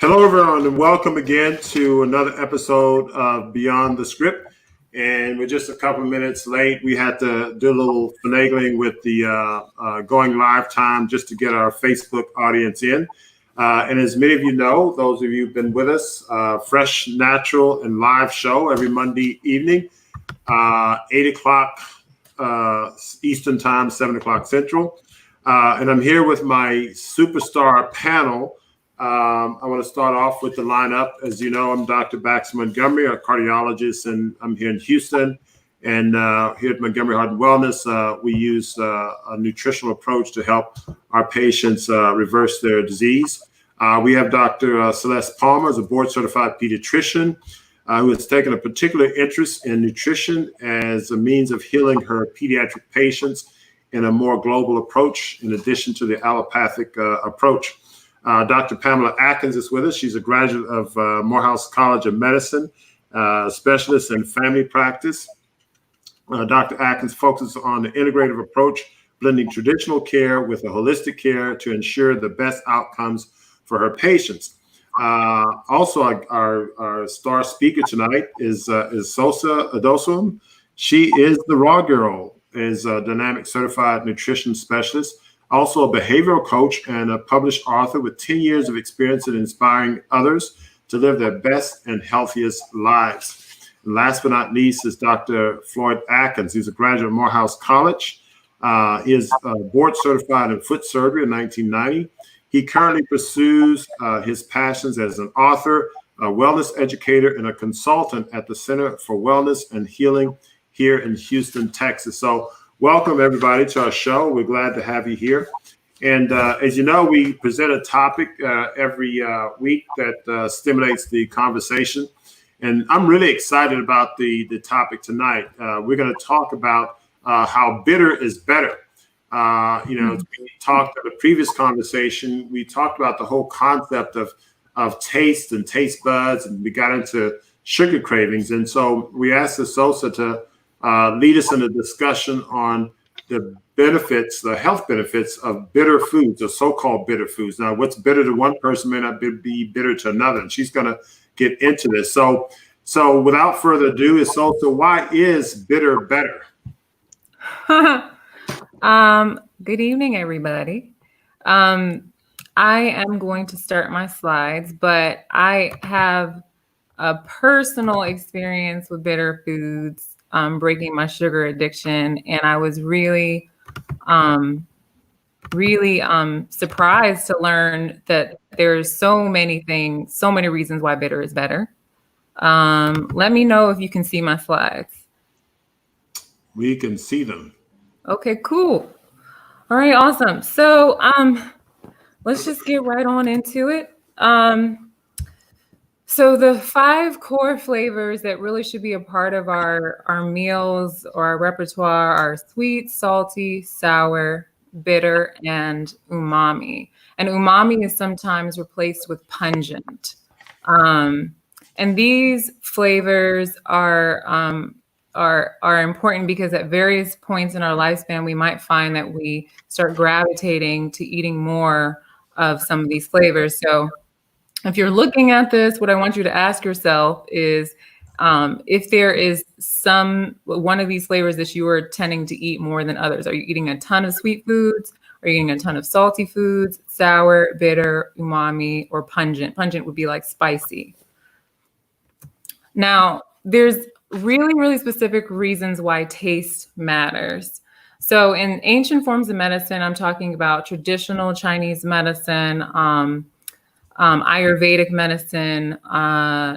Hello, everyone, and welcome again to another episode of Beyond the Script. And we're just a couple of minutes late. We had to do a little finagling with the going live time just to get our Facebook audience in. And as many of you know, those of you who've been with us, fresh, natural, and live show every Monday evening, 8 o'clock Eastern Time, 7 o'clock Central. And I'm here with my superstar panel. I want to start off with the lineup. As you know, I'm Dr. Baxter Montgomery, a cardiologist, and I'm here in Houston. And here at Montgomery Heart Wellness, we use a nutritional approach to help our patients reverse their disease. We have Dr. Celeste Palmer, as a board-certified pediatrician, who has taken a particular interest in nutrition as a means of healing her pediatric patients in a more global approach, in addition to the allopathic approach. Dr. Pamela Atkins is with us. She's a graduate of Morehouse College of Medicine, specialist in family practice. Dr. Atkins focuses on the integrative approach, blending traditional care with a holistic care to ensure the best outcomes for her patients. Also, our star speaker tonight is Sosa Adosum. She is the Raw Girl, is a dynamic certified nutrition specialist, also a behavioral coach and a published author with 10 years of experience in inspiring others to live their best and healthiest lives. And last but not least is Dr. Floyd Atkins. He's a graduate of Morehouse College. He is board certified in foot surgery in 1990. He currently pursues his passions as an author, a wellness educator, and a consultant at the Center for Wellness and Healing here in Houston, Texas. So welcome, everybody, to our show. We're glad to have you here. And as you know, we present a topic every week that stimulates the conversation. And I'm really excited about the topic tonight. We're going to talk about how bitter is better. We talked in the previous conversation, we talked about the whole concept of taste and taste buds, and we got into sugar cravings. And so we asked the Sosa to lead us in a discussion on the benefits, the health benefits of bitter foods, or so-called bitter foods. Now, what's bitter to one person may not be bitter to another, and she's going to get into this. So without further ado, Sosa, why is bitter better? Good evening, everybody. I am going to start my slides, but I have a personal experience with bitter foods, breaking my sugar addiction. And I was really surprised to learn that there's so many things, so many reasons why bitter is better. Let me know if you can see my slides. We can see them. Okay, cool. All right, awesome. So let's just get right on into it. So the 5 core flavors that really should be a part of our meals or our repertoire are sweet, salty, sour, bitter, and umami. And umami is sometimes replaced with pungent. And these flavors are important because at various points in our lifespan, we might find that we start gravitating to eating more of some of these flavors. So if you're looking at this, what I want you to ask yourself is if there is one of these flavors that you are tending to eat more than others. Are you eating a ton of sweet foods? Are you eating a ton of salty foods, sour, bitter, umami, or pungent? Pungent would be like spicy. Now, there's really, really specific reasons why taste matters. So in ancient forms of medicine, I'm talking about traditional Chinese medicine, Ayurvedic medicine,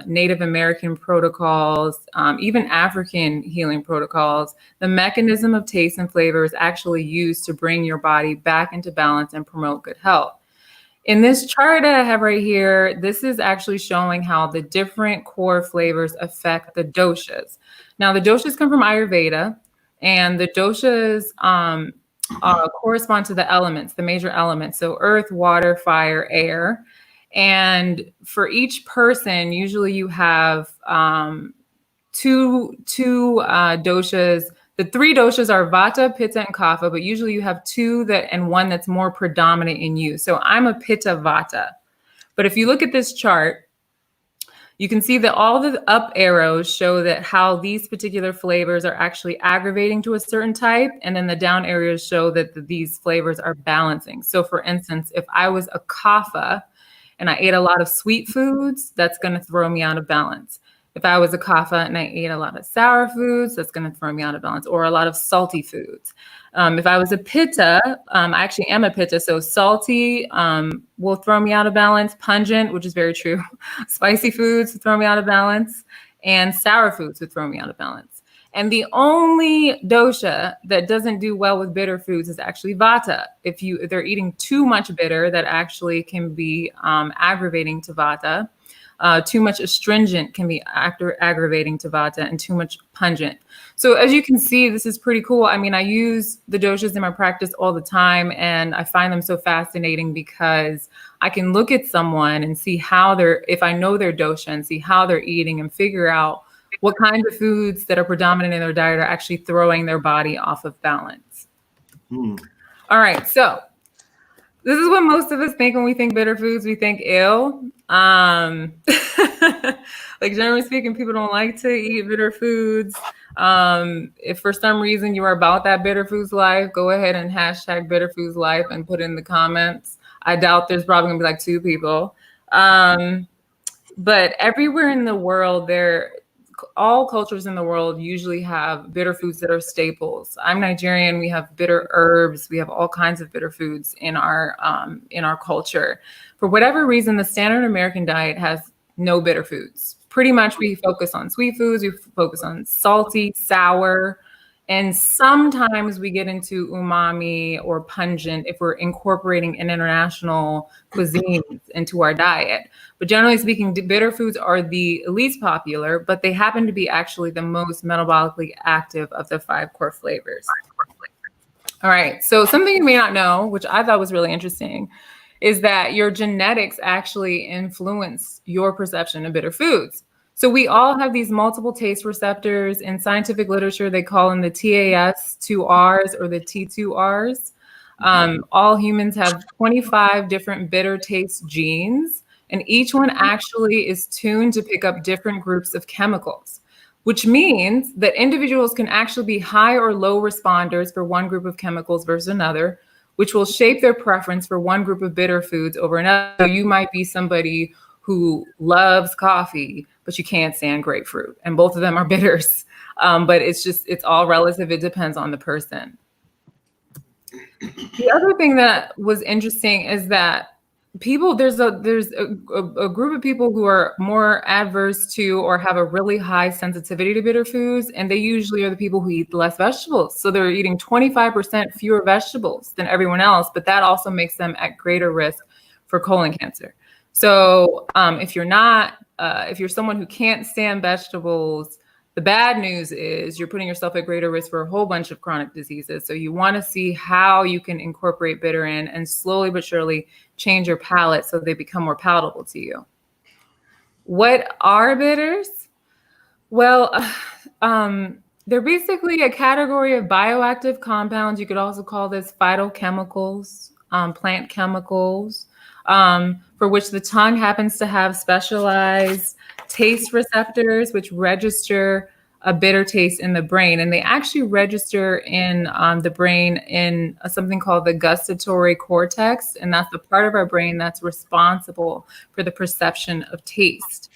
Native American protocols, even African healing protocols. The mechanism of taste and flavor is actually used to bring your body back into balance and promote good health. In this chart I have right here, this is actually showing how the different core flavors affect the doshas. Now, the doshas come from Ayurveda, and the doshas correspond to the elements, the major elements. So earth, water, fire, air. And for each person, usually you have two doshas. The 3 doshas are Vata, Pitta, and Kapha, but usually you have 2 and one that's more predominant in you. So I'm a Pitta Vata. But if you look at this chart, you can see that all the up arrows show that how these particular flavors are actually aggravating to a certain type. And then the down arrows show that these flavors are balancing. So for instance, if I was a kapha and I ate a lot of sweet foods, that's going to throw me out of balance. If I was a kapha and I ate a lot of sour foods, that's going to throw me out of balance, or a lot of salty foods. If I was a pitta, I actually am a pitta, so salty will throw me out of balance. Pungent, which is very true. Spicy foods would throw me out of balance, and sour foods would throw me out of balance. And the only dosha that doesn't do well with bitter foods is actually vata. If they're eating too much bitter, that actually can be aggravating to vata. Too much astringent can be aggravating to vata, and too much pungent. So as you can see, this is pretty cool. I mean, I use the doshas in my practice all the time, and I find them so fascinating because I can look at someone and see how if I know their dosha, and see how they're eating and figure out what kinds of foods that are predominant in their diet are actually throwing their body off of balance. All right, so this is what most of us think when we think bitter foods. We think ill. Like generally speaking, people don't like to eat bitter foods. If for some reason you are about that bitter foods life, go ahead and hashtag bitter foods life and put in the comments. I doubt there's probably gonna be like 2 people. But everywhere in the world, all cultures in the world usually have bitter foods that are staples. I'm Nigerian. We have bitter herbs. We have all kinds of bitter foods in our culture. For whatever reason, the standard American diet has no bitter foods. Pretty much we focus on sweet foods. We focus on salty, sour, and sometimes we get into umami or pungent if we're incorporating an international cuisine into our diet. But generally speaking, bitter foods are the least popular, but they happen to be actually the most metabolically active of the 5 core flavors. All right, so something you may not know, which I thought was really interesting, is that your genetics actually influence your perception of bitter foods. So we all have these multiple taste receptors. In scientific literature, they call them the TAS2Rs or the T2Rs. All humans have 25 different bitter taste genes, and each one actually is tuned to pick up different groups of chemicals, which means that individuals can actually be high or low responders for one group of chemicals versus another, which will shape their preference for one group of bitter foods over another. So you might be somebody who loves coffee, but you can't stand grapefruit, and both of them are bitters. But it's all relative. It depends on the person. The other thing that was interesting is that there's a group of people who are more adverse to or have a really high sensitivity to bitter foods, and they usually are the people who eat less vegetables. So they're eating 25% fewer vegetables than everyone else, but that also makes them at greater risk for colon cancer. So if you're someone who can't stand vegetables, the bad news is you're putting yourself at greater risk for a whole bunch of chronic diseases. So you want to see how you can incorporate bitter in and slowly but surely change your palate so they become more palatable to you. What are bitters? Well, they're basically a category of bioactive compounds. You could also call this phytochemicals, plant chemicals, for which the tongue happens to have specialized taste receptors, which register a bitter taste in the brain. And they actually register in the brain in something called the gustatory cortex. And that's the part of our brain that's responsible for the perception of taste.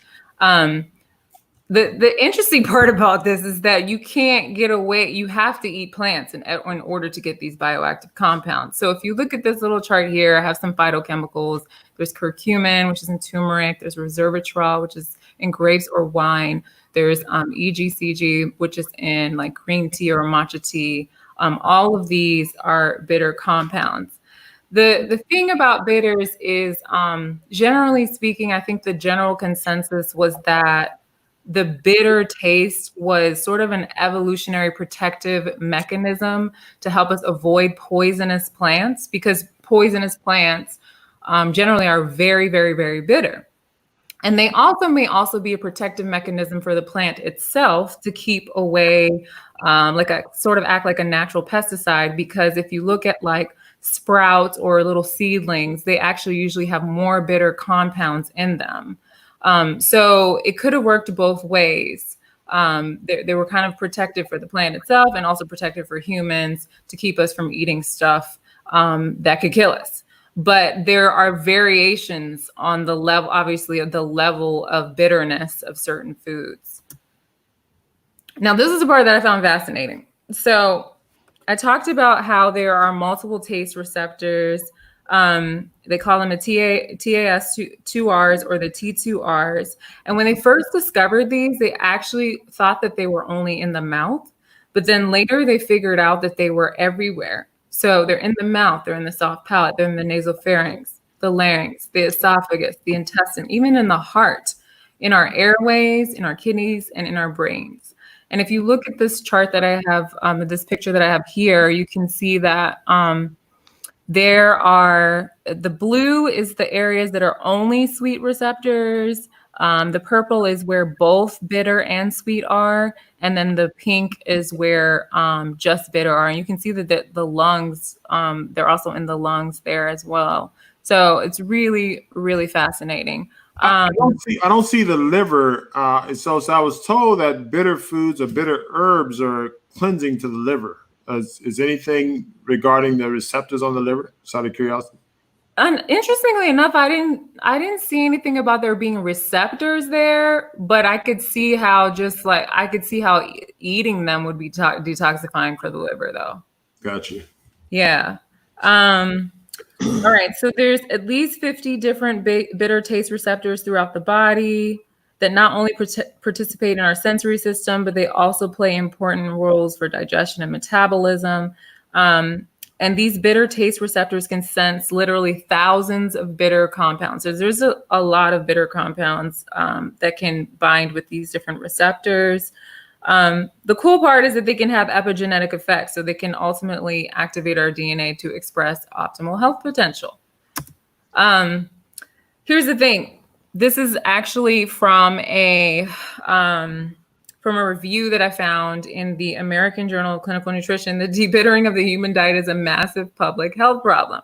The interesting part about this is that you can't get away. You have to eat plants in order to get these bioactive compounds. So if you look at this little chart here, I have some phytochemicals. There's curcumin, which is in turmeric. There's resveratrol, which is in grapes or wine. There's EGCG, which is in like green tea or matcha tea. All of these are bitter compounds. The thing about bitters is, generally speaking, I think the general consensus was that the bitter taste was sort of an evolutionary protective mechanism to help us avoid poisonous plants, because poisonous plants generally are very, very, very bitter. And they also may also be a protective mechanism for the plant itself to keep away, act like a natural pesticide. Because if you look at like sprout or little seedlings, they actually usually have more bitter compounds in them. So it could have worked both ways. They were kind of protective for the plant itself and also protective for humans to keep us from eating stuff that could kill us. But there are variations on the level, obviously, of the level of bitterness of certain foods. Now, this is the part that I found fascinating. So I talked about how there are multiple taste receptors. They call them the TAS2Rs or the T2Rs. And when they first discovered these, they actually thought that they were only in the mouth. But then later they figured out that they were everywhere. So they're in the mouth, they're in the soft palate, they're in the nasopharynx, the larynx, the esophagus, the intestine, even in the heart, in our airways, in our kidneys, and in our brains. And if you look at this chart that I have, this picture that I have here, you can see that there are, the blue is the areas that are only sweet receptors. The purple is where both bitter and sweet are. And then the pink is where just bitter are. And you can see that the lungs, they're also in the lungs there as well. So it's really, really fascinating. I don't see the liver. So I was told that bitter foods or bitter herbs are cleansing to the liver. Is anything regarding the receptors on the liver? Just out of curiosity. And interestingly enough, I didn't see anything about there being receptors there, but I could see how eating them would be detoxifying for the liver, though. Gotcha. Yeah. All right. So there's at least 50 different bitter taste receptors throughout the body that not only participate in our sensory system, but they also play important roles for digestion and metabolism. And these bitter taste receptors can sense literally thousands of bitter compounds. So there's a lot of bitter compounds that can bind with these different receptors. The cool part is that they can have epigenetic effects. So they can ultimately activate our DNA to express optimal health potential. Here's the thing. This is actually from a review that I found in the American Journal of Clinical Nutrition. The debittering of the human diet is a massive public health problem.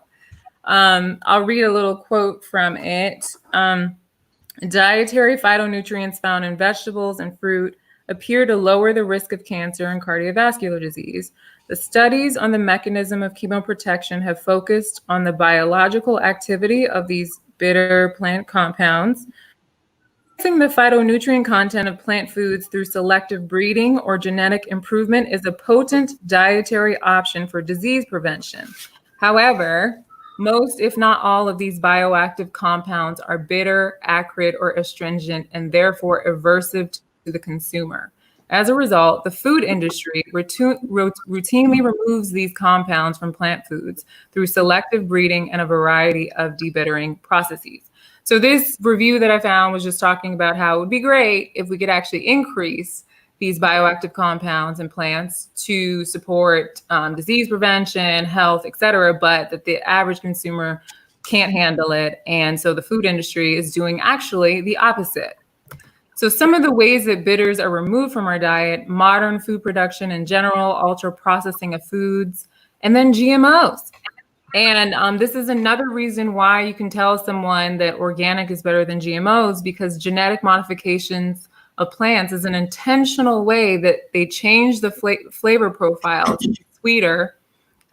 I'll read a little quote from it. Dietary phytonutrients found in vegetables and fruit appear to lower the risk of cancer and cardiovascular disease. The studies on the mechanism of chemoprotection have focused on the biological activity of these bitter plant compounds. Increasing the phytonutrient content of plant foods through selective breeding or genetic improvement is a potent dietary option for disease prevention. However, most, if not all, of these bioactive compounds are bitter, acrid, or astringent, and therefore aversive to the consumer. As a result, the food industry routinely removes these compounds from plant foods through selective breeding and a variety of debittering processes. So this review that I found was just talking about how it would be great if we could actually increase these bioactive compounds in plants to support disease prevention, health, et cetera, but that the average consumer can't handle it. And so the food industry is doing actually the opposite. So some of the ways that bitters are removed from our diet: modern food production in general, ultra processing of foods, and then GMOs. And this is another reason why you can tell someone that organic is better than GMOs, because genetic modifications of plants is an intentional way that they change the flavor profile to be sweeter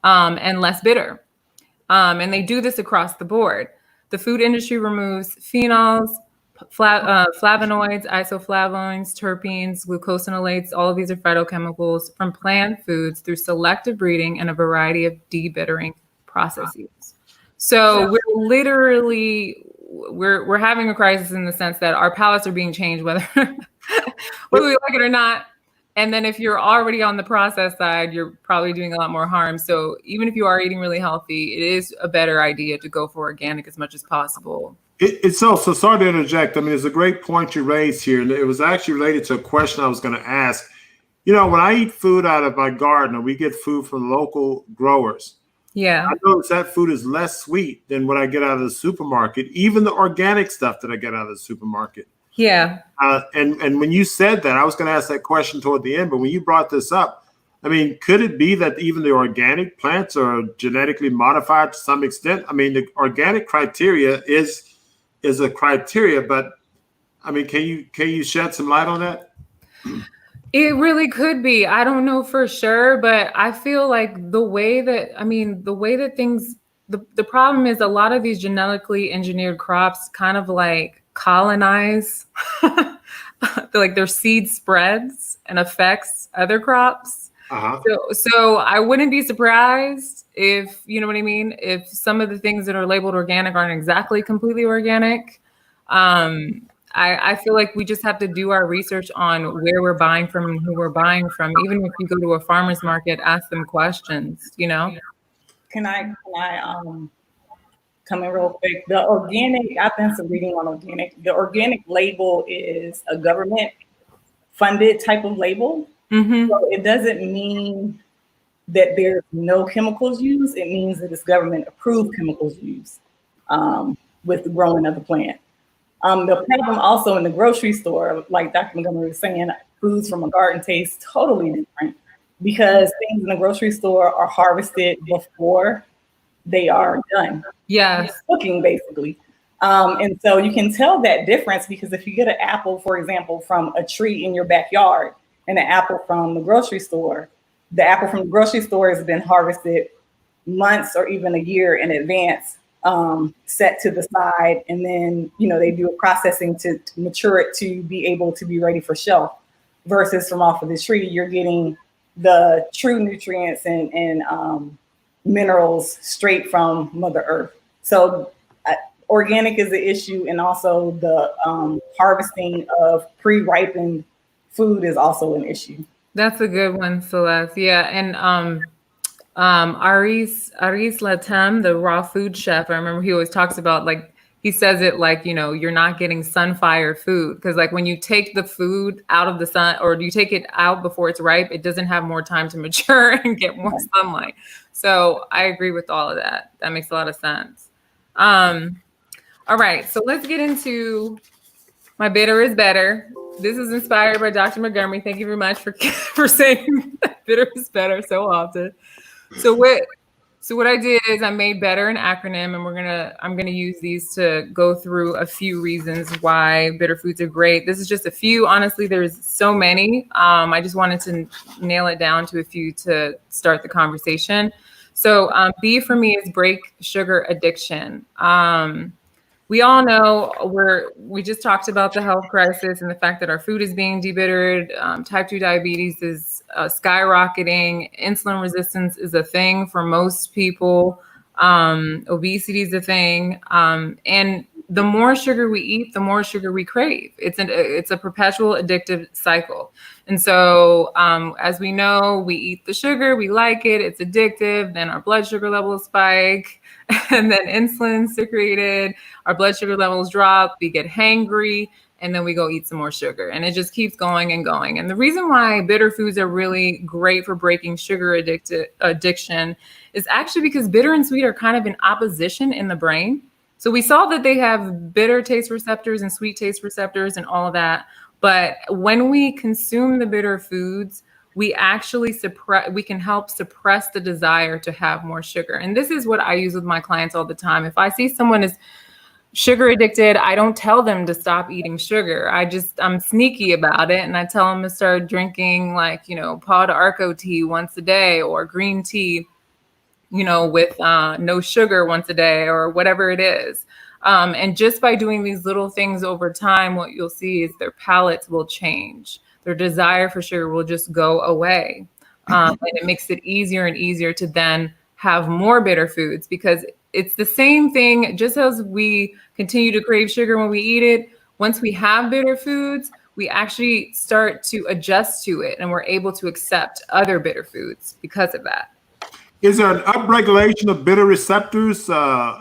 and less bitter. And they do this across the board. The food industry removes phenols, flavonoids, isoflavones, terpenes, glucosinolates. All of these are phytochemicals from plant foods through selective breeding and a variety of debittering processes. So we're having a crisis in the sense that our palates are being changed, whether we like it or not. And then if you're already on the process side, you're probably doing a lot more harm. So even if you are eating really healthy, it is a better idea to go for organic as much as possible. It's so sorry to interject. I mean, it's a great point you raised here. And it was actually related to a question I was going to ask. You know, when I eat food out of my garden, or we get food from local growers, yeah, I notice that food is less sweet than what I get out of the supermarket, even the organic stuff that I get out of the supermarket. Yeah. And when you said that, I was going to ask that question toward the end, but when you brought this up, I mean, could it be that even the organic plants are genetically modified to some extent? I mean, the organic criteria is a criteria, but I mean, can you shed some light on that? It really could be. I don't know for sure, but I feel like the way that things, the problem is a lot of these genetically engineered crops kind of like colonize, like their seed spreads and affects other crops. Uh-huh. So I wouldn't be surprised if, you know what I mean, if some of the things that are labeled organic aren't exactly completely organic. I feel like we just have to do our research on where we're buying from and who we're buying from. Even if you go to a farmer's market, ask them questions, you know? Can I come in real quick? The organic, I've done some reading on organic. The organic label is a government funded type of label. Mm-hmm. So it doesn't mean that there's no chemicals used. It means that it's government approved chemicals used with the growing of the plant. The problem also in the grocery store, like Dr. Montgomery was saying, foods from a garden taste totally different because things in the grocery store are harvested before they are done. Yes. It's cooking basically. And so you can tell that difference because if you get an apple, for example, from a tree in your backyard and an apple from the grocery store, the apple from the grocery store has been harvested months or even a year in advance, set to the side. And then, they do a processing to mature it to be able to be ready for shelf versus from off of the tree, you're getting the true nutrients and minerals straight from Mother Earth. So organic is the issue. And also the harvesting of pre-ripened food is also an issue. That's a good one, Celeste. Yeah. And Aris Latem, the raw food chef, I remember he always talks about, like, he says it like, you're not getting sunfire food because, like, when you take the food out of the sun or you take it out before it's ripe, it doesn't have more time to mature and get more sunlight. So I agree with all of that. That makes a lot of sense. All right, so let's get into my bitter is better. This is inspired by Dr. Montgomery. Thank you very much for saying that bitter is better so often. So what I did is I made better an acronym, and I'm gonna use these to go through a few reasons why bitter foods are great. This is just a few. Honestly, there's so many. I just wanted to nail it down to a few to start the conversation. So B for me is break sugar addiction. We all know we just talked about the health crisis and the fact that our food is being debittered. Type 2 diabetes is skyrocketing. Insulin resistance is a thing for most people. Obesity is a thing. And the more sugar we eat, the more sugar we crave. It's a perpetual addictive cycle. And so as we know, we eat the sugar, we like it, it's addictive, then our blood sugar levels spike, and then insulin's secreted, our blood sugar levels drop, we get hangry, and then we go eat some more sugar. And it just keeps going and going. And the reason why bitter foods are really great for breaking sugar addiction is actually because bitter and sweet are kind of in opposition in the brain. So we saw that they have bitter taste receptors and sweet taste receptors and all of that. But when we consume the bitter foods, we actually we can help suppress the desire to have more sugar. And this is what I use with my clients all the time. If I see someone is sugar addicted, I don't tell them to stop eating sugar. I'm sneaky about it. And I tell them to start drinking Paw d'Arco tea once a day or green tea, with no sugar once a day or whatever it is. And just by doing these little things over time, what you'll see is their palates will change. Their desire for sugar will just go away. And it makes it easier and easier to then have more bitter foods because it's the same thing. Just as we continue to crave sugar when we eat it, once we have bitter foods, we actually start to adjust to it and we're able to accept other bitter foods because of that. Is there an upregulation of bitter receptors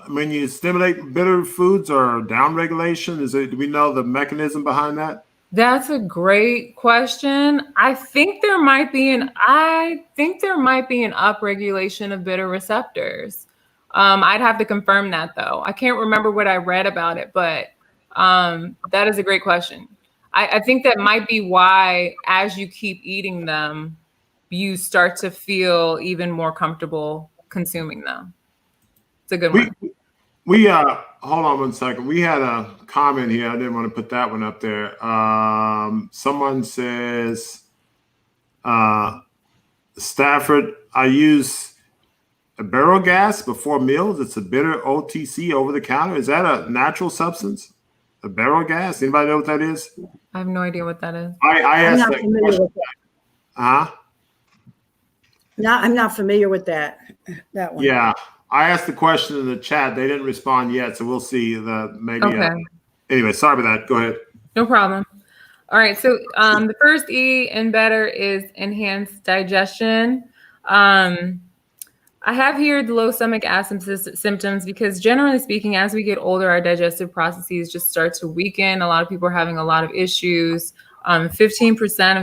when you stimulate bitter foods, or downregulation? Do we know the mechanism behind that? That's a great question. I think there might be an upregulation of bitter receptors. I'd have to confirm that though. I can't remember what I read about it, but that is a great question. I think that might be why, as you keep eating them, you start to feel even more comfortable consuming them. It's a good one. We hold on one second. We had a comment here. I didn't want to put that one up there. Someone says, Stafford, I use a barrel gas before meals. It's a bitter OTC over the counter. Is that a natural substance? A barrel gas? Anybody know what that is? I have no idea what that is. I I'm asked not that familiar question. with that. No, I'm not familiar with that one. Yeah, I asked the question in the chat. They didn't respond yet, so we'll see. Maybe. Okay. Anyway, sorry about that. Go ahead. No problem. All right. So the first E in better is enhanced digestion. I have here the low stomach acid symptoms because generally speaking, as we get older, our digestive processes just start to weaken. A lot of people are having a lot of issues. 15%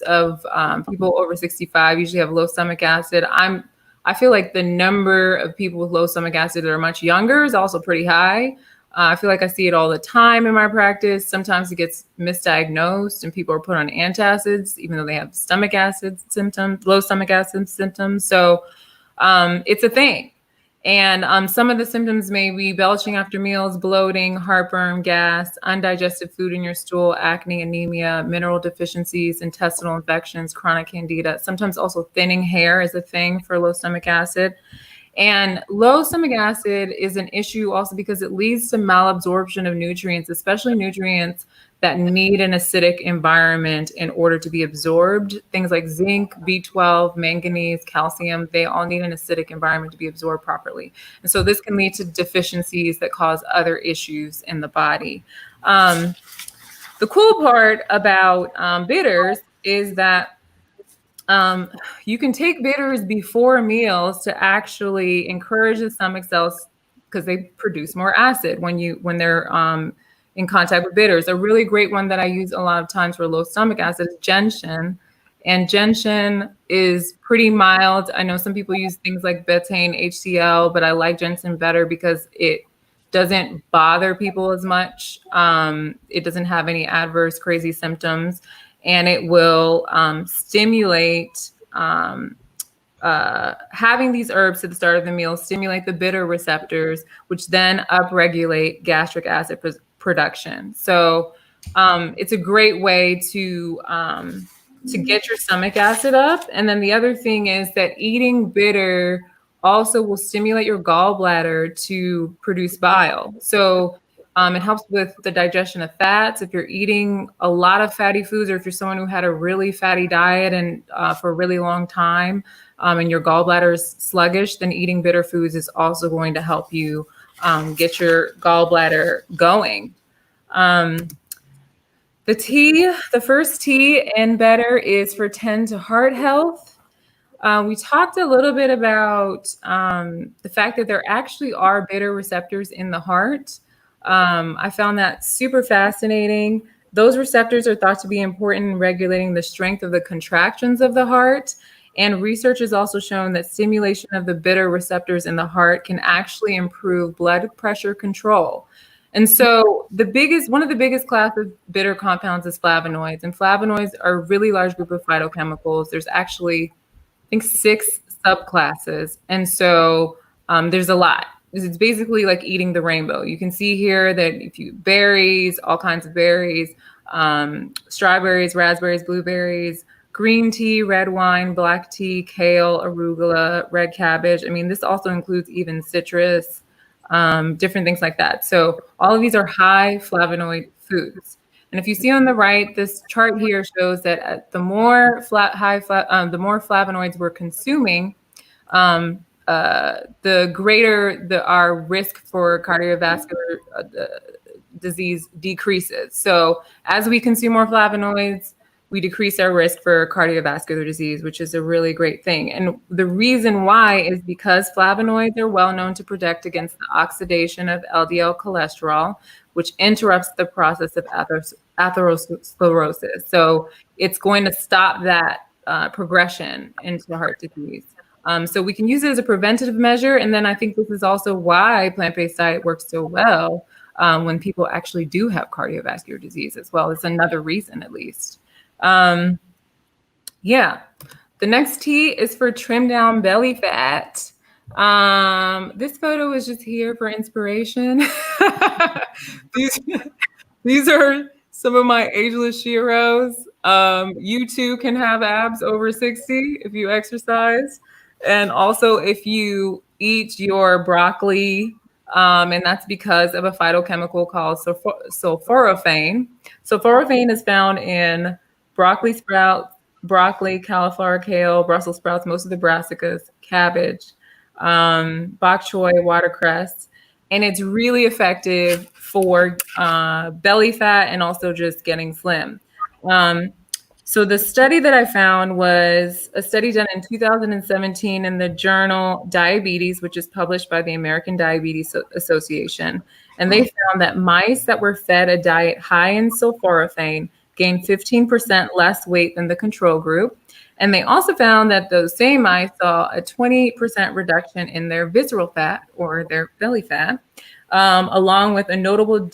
of people over 65 usually have low stomach acid. I feel like the number of people with low stomach acid that are much younger is also pretty high. I feel like I see it all the time in my practice. Sometimes it gets misdiagnosed and people are put on antacids, even though they have stomach acid symptoms, low stomach acid symptoms. So it's a thing. And some of the symptoms may be belching after meals, bloating, heartburn, gas, undigested food in your stool, acne, anemia, mineral deficiencies, intestinal infections, chronic candida. Sometimes also thinning hair is a thing for low stomach acid. And low stomach acid is an issue also because it leads to malabsorption of nutrients, especially nutrients that need an acidic environment in order to be absorbed. Things like zinc, B12, manganese, calcium, they all need an acidic environment to be absorbed properly. And so this can lead to deficiencies that cause other issues in the body. The cool part about bitters is that you can take bitters before meals to actually encourage the stomach cells because they produce more acid when they're in contact with bitters. A really great one that I use a lot of times for low stomach acid is gentian. And gentian is pretty mild. I know some people use things like betaine, HCl, but I like gentian better because it doesn't bother people as much. It doesn't have any adverse crazy symptoms. And it will stimulate having these herbs at the start of the meal, stimulate the bitter receptors, which then upregulate gastric acid production. So it's a great way to get your stomach acid up. And then the other thing is that eating bitter also will stimulate your gallbladder to produce bile. So it helps with the digestion of fats. If you're eating a lot of fatty foods, or if you're someone who had a really fatty diet and for a really long time, and your gallbladder is sluggish, then eating bitter foods is also going to help you get your gallbladder going. The first T in better is for tend to heart health. We talked a little bit about the fact that there actually are bitter receptors in the heart. I found that super fascinating. Those receptors are thought to be important in regulating the strength of the contractions of the heart. And research has also shown that stimulation of the bitter receptors in the heart can actually improve blood pressure control. And so one of the biggest classes of bitter compounds is flavonoids. And flavonoids are a really large group of phytochemicals. There's actually, I think, 6 subclasses. And so there's a lot. It's basically like eating the rainbow. You can see here that if you berries, all kinds of berries, strawberries, raspberries, blueberries, green tea, red wine, black tea, kale, arugula, red cabbage. I mean, this also includes even citrus, different things like that. So all of these are high flavonoid foods. And if you see on the right, this chart here shows that the more flavonoids we're consuming, the greater our risk for cardiovascular disease decreases. So as we consume more flavonoids, we decrease our risk for cardiovascular disease, which is a really great thing. And the reason why is because flavonoids are well known to protect against the oxidation of LDL cholesterol, which interrupts the process of atherosclerosis. So it's going to stop that progression into heart disease. So we can use it as a preventative measure. And then I think this is also why plant-based diet works so well when people actually do have cardiovascular disease as well. It's another reason, at least. The next T is for trim down belly fat. This photo is just here for inspiration. These are some of my ageless sheroes. You too can have abs over 60 if you exercise. And also if you eat your broccoli, and that's because of a phytochemical called sulforaphane. Sulforaphane is found in broccoli sprouts, broccoli, cauliflower, kale, Brussels sprouts, most of the brassicas, cabbage, bok choy, watercress. And it's really effective for belly fat and also just getting slim. So the study that I found was a study done in 2017 in the journal Diabetes, which is published by the American Diabetes Association. And they found that mice that were fed a diet high in sulforaphane gained 15% less weight than the control group. And they also found that those same mice saw a 20% reduction in their visceral fat or their belly fat, along with a notable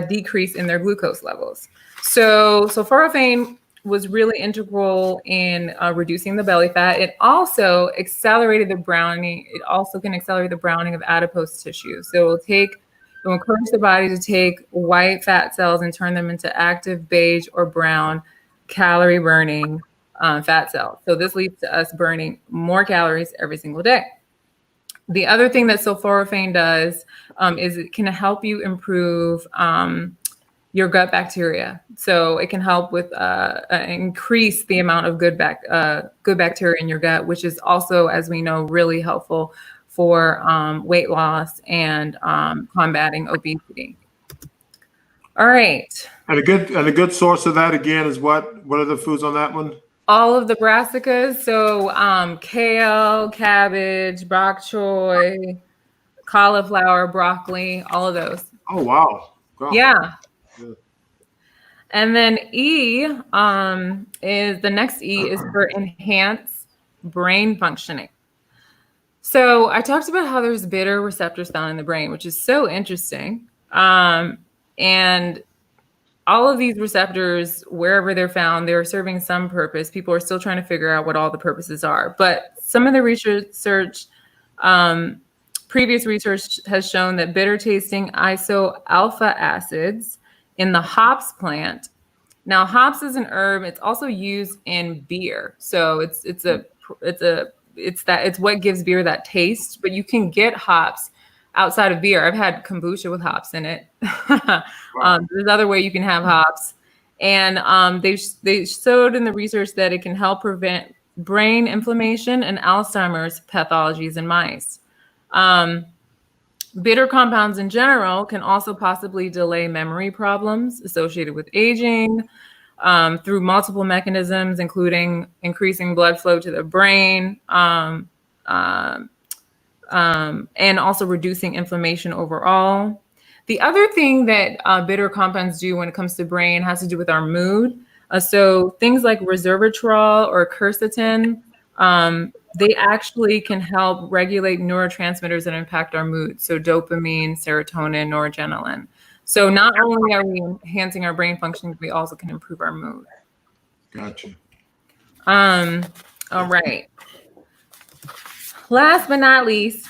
decrease in their glucose levels. So sulforaphane was really integral in reducing the belly fat. It also accelerated the browning. It also can accelerate the browning of adipose tissue. So it will encourage the body to take white fat cells and turn them into active beige or brown calorie burning fat cells. So this leads to us burning more calories every single day. The other thing that sulforaphane does is it can help you improve your gut bacteria. So it can help with increase the amount of good bacteria in your gut, which is also, as we know, really helpful for weight loss and combating obesity. All right. And a good source of that again is what? What are the foods on that one? All of the brassicas. So kale, cabbage, bok choy, cauliflower, broccoli, all of those. Oh, wow. Wow. Yeah. Good. And then E is the next E is for enhanced brain functioning. So I talked about how there's bitter receptors found in the brain, which is so interesting. And all of these receptors, wherever they're found, they're serving some purpose. People are still trying to figure out what all the purposes are. But some of the previous research has shown that bitter tasting iso-alpha acids in the hops plant. Now, hops is an herb. It's also used in beer. So it's what gives beer that taste, but you can get hops outside of beer. I've had kombucha with hops in it. There's another way you can have hops. And they showed in the research that it can help prevent brain inflammation and Alzheimer's pathologies in mice. Bitter compounds in general can also possibly delay memory problems associated with aging through multiple mechanisms, including increasing blood flow to the brain, and also reducing inflammation overall. The other thing that bitter compounds do when it comes to brain has to do with our mood. So things like resveratrol or quercetin, they actually can help regulate neurotransmitters that impact our mood. So dopamine, serotonin, noradrenaline. So not only are we enhancing our brain function, we also can improve our mood. Gotcha. All right. Last but not least,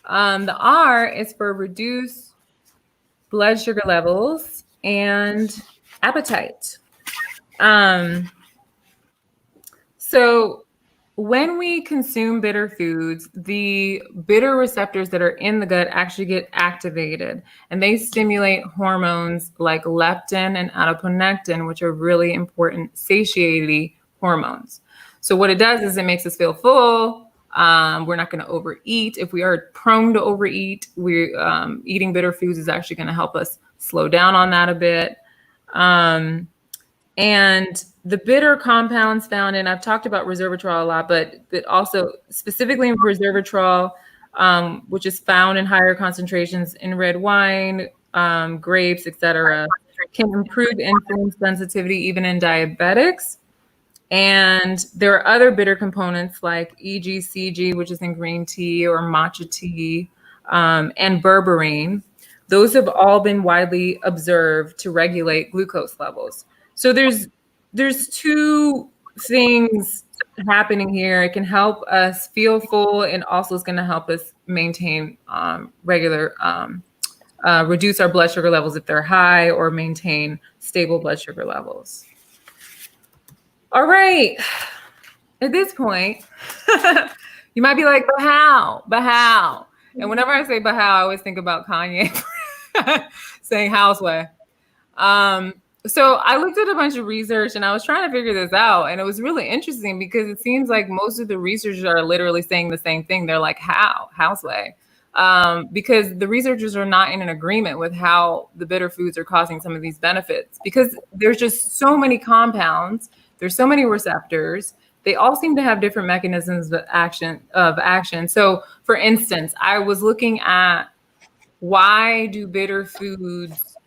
the R is for reduce blood sugar levels and appetite. So when we consume bitter foods, the bitter receptors that are in the gut actually get activated, and they stimulate hormones like leptin and adiponectin, which are really important satiety hormones. So what it does is it makes us feel full. We're not going to overeat. If we are prone to overeat, eating bitter foods is actually going to help us slow down on that a bit. And the bitter compounds found in, I've talked about resveratrol a lot, but also specifically in resveratrol, which is found in higher concentrations in red wine, grapes, etc., can improve insulin sensitivity even in diabetics. And there are other bitter components like EGCG, which is in green tea or matcha tea, and berberine. Those have all been widely observed to regulate glucose levels. So there's two things happening here. It can help us feel full, and also it's going to help us maintain regular, reduce our blood sugar levels if they're high, or maintain stable blood sugar levels. All right. At this point, you might be like, but how? But how? And whenever I say but how, I always think about Kanye saying houseway. So I looked at a bunch of research and I was trying to figure this out. And it was really interesting because it seems like most of the researchers are literally saying the same thing. They're like, how? Houseway. Because the researchers are not in an agreement with how the bitter foods are causing some of these benefits, because there's just so many compounds. There's so many receptors. They all seem to have different mechanisms of action. So for instance, I was looking at why do bitter foods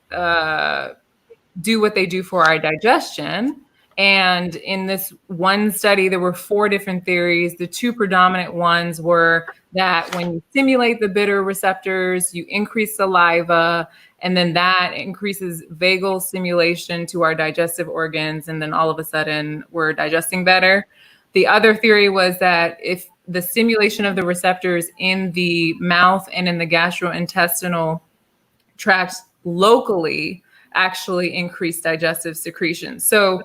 do what they do for our digestion. And in this one study, there were 4 different theories. The 2 predominant ones were that when you stimulate the bitter receptors, you increase saliva, and then that increases vagal stimulation to our digestive organs. And then all of a sudden we're digesting better. The other theory was that if the stimulation of the receptors in the mouth and in the gastrointestinal tracts locally actually increase digestive secretion. So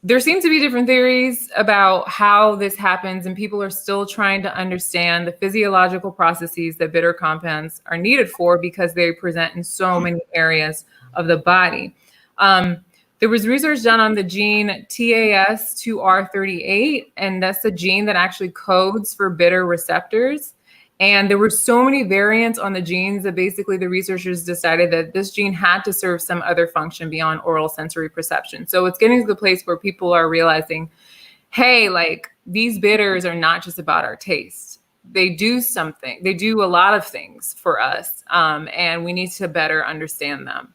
there seem to be different theories about how this happens, and people are still trying to understand the physiological processes that bitter compounds are needed for, because they present in so many areas of the body. There was research done on the gene TAS2R38, and that's the gene that actually codes for bitter receptors. And there were so many variants on the genes that basically the researchers decided that this gene had to serve some other function beyond oral sensory perception. So it's getting to the place where people are realizing, hey, like, these bitters are not just about our taste. They do something. They do a lot of things for us, and we need to better understand them.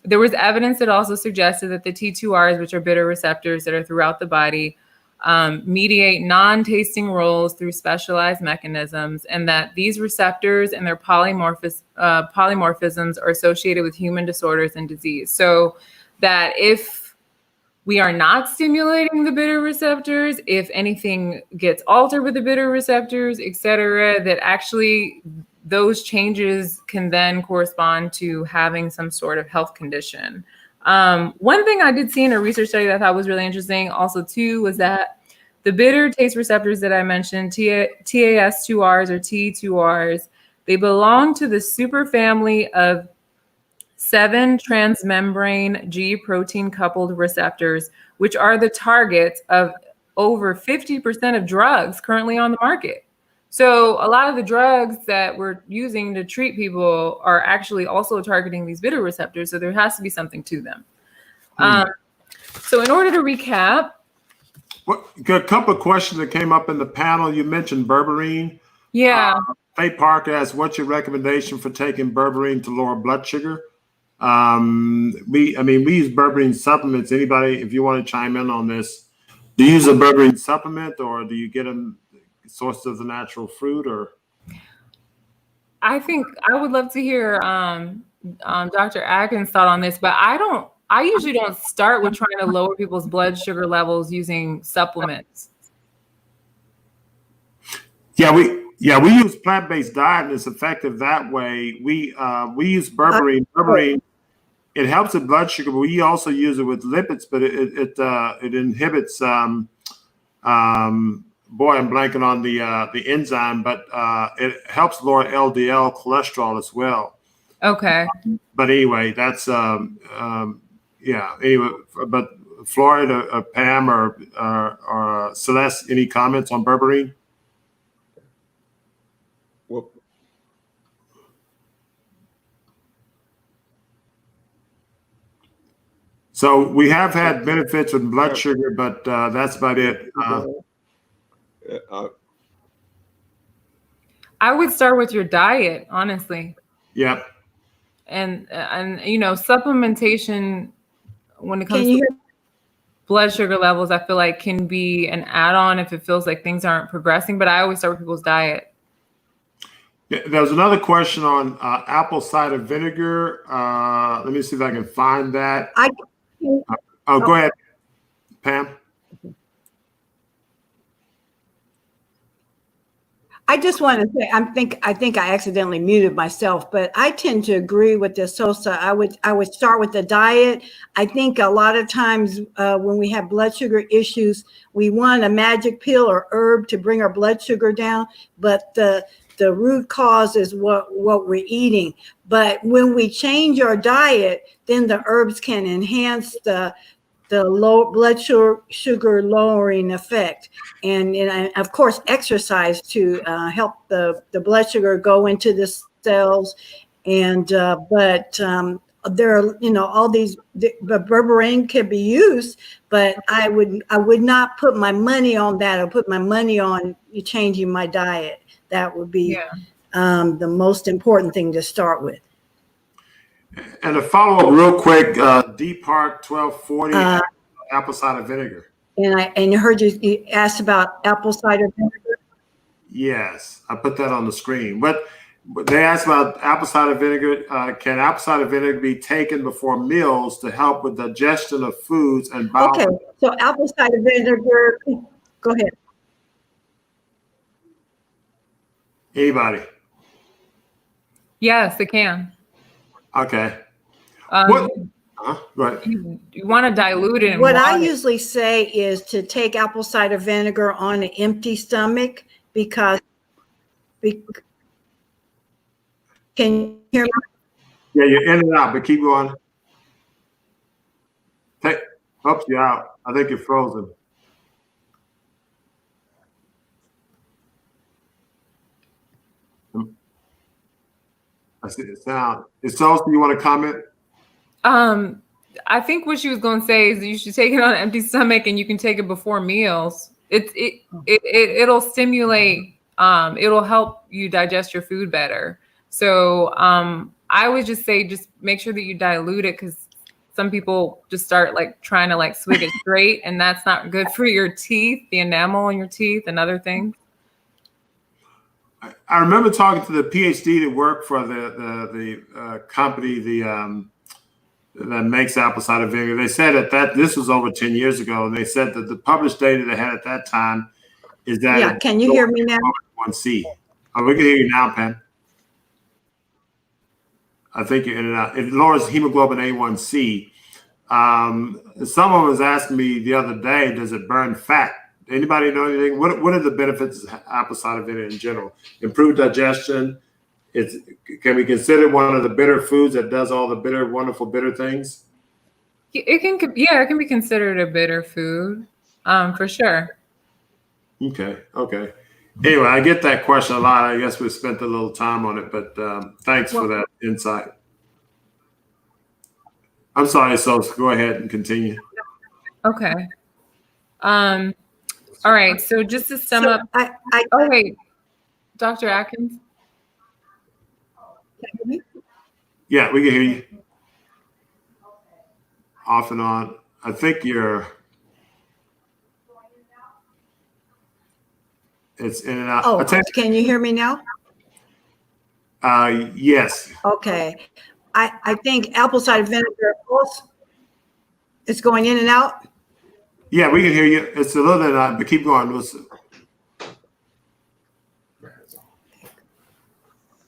There was evidence that also suggested that the T2Rs, which are bitter receptors that are throughout the body, mediate non-tasting roles through specialized mechanisms, and that these receptors and their polymorphisms are associated with human disorders and disease. So that if we are not stimulating the bitter receptors, if anything gets altered with the bitter receptors, et cetera, that actually those changes can then correspond to having some sort of health condition. One thing I did see in a research study that I thought was really interesting also too was that the bitter taste receptors that I mentioned, TAS2Rs or T2Rs, they belong to the superfamily of 7 transmembrane G protein coupled receptors, which are the targets of over 50% of drugs currently on the market. So a lot of the drugs that we're using to treat people are actually also targeting these bitter receptors. So there has to be something to them. So in order to recap. A couple of questions that came up in the panel. You mentioned berberine. Yeah. Faye Parker asked, what's your recommendation for taking berberine to lower blood sugar? We use berberine supplements. Anybody, if you want to chime in on this, do you use a berberine supplement, or do you get them sourced of the natural fruit? Or I think I would love to hear Dr. Atkins' thought on this, but I usually don't start with trying to lower people's blood sugar levels using supplements. Yeah, we use plant-based diet, and it's effective that way. We use berberine. Berberine, it helps with blood sugar, but we also use it with lipids. But it inhibits. Boy, I'm blanking on the enzyme, but it helps lower LDL cholesterol as well. Okay. But anyway, that's Anyway, but Floyd, Pam, or Celeste, any comments on berberine? Well, so we have had benefits with blood sugar, but that's about it. I would start with your diet, honestly. Yeah. And supplementation when it comes to blood sugar levels, I feel like can be an add-on if it feels like things aren't progressing. But I always start with people's diet. There was another question on apple cider vinegar. Let me see if I can find that. Go ahead, Pam. I just want to say, I think I accidentally muted myself, but I tend to agree with this, Sosa. I would start with the diet. I think a lot of times when we have blood sugar issues, we want a magic pill or herb to bring our blood sugar down, but the root cause is what we're eating. But when we change our diet, then the herbs can enhance the low blood sugar lowering effect, and of course exercise to help the blood sugar go into the cells, and but there are all these. The berberine can be used, but I would not put my money on that. I put my money on changing my diet. That would be the most important thing to start with. And to follow up real quick, Deep Park 1240 apple cider vinegar. And I heard you asked about apple cider vinegar. Yes, I put that on the screen. But they asked about apple cider vinegar. Can apple cider vinegar be taken before meals to help with digestion of foods and bowel? Okay, so apple cider vinegar. Go ahead. Anybody? Yes, it can. Okay. What? Go ahead. You want to dilute it. What I usually say is to take apple cider vinegar on an empty stomach because can you hear me? Yeah, you're in and out, but keep going. Oops, you're out. I think you're frozen. I see the sound. Is Sosa, you want to comment? I think what she was going to say is you should take it on an empty stomach, and you can take it before meals. It'll stimulate. It'll help you digest your food better. So I would just say just make sure that you dilute it, because some people just start trying to swig it straight, and that's not good for your teeth, the enamel in your teeth, and other things. I remember talking to the PhD that worked for the company that makes apple cider vinegar. They said that this was over 10 years ago, and they said that the published data they had at that time is that. Yeah, can you hear me now? A1C. Oh, we can hear you now, Pam. I think you're in and out. It lowers hemoglobin A1C. Someone was asking me the other day, does it burn fat? Anybody know anything? What are the benefits of apple cider vinegar in general? Improved digestion. Can we consider one of the bitter foods that does all the bitter, wonderful bitter things? It can be considered a bitter food, for sure. Okay. Anyway, I get that question a lot. I guess we spent a little time on it, but thanks for that insight. I'm sorry, so go ahead and continue. Okay. All right. So just to sum up. Oh, wait. Dr. Atkins? Yeah, we can hear you. Off and on. I think it's in and out. Oh, can you hear me now? Yes. Okay. I think apple cider vinegar also is going in and out. Yeah, we can hear you. It's a little bit out, but keep going.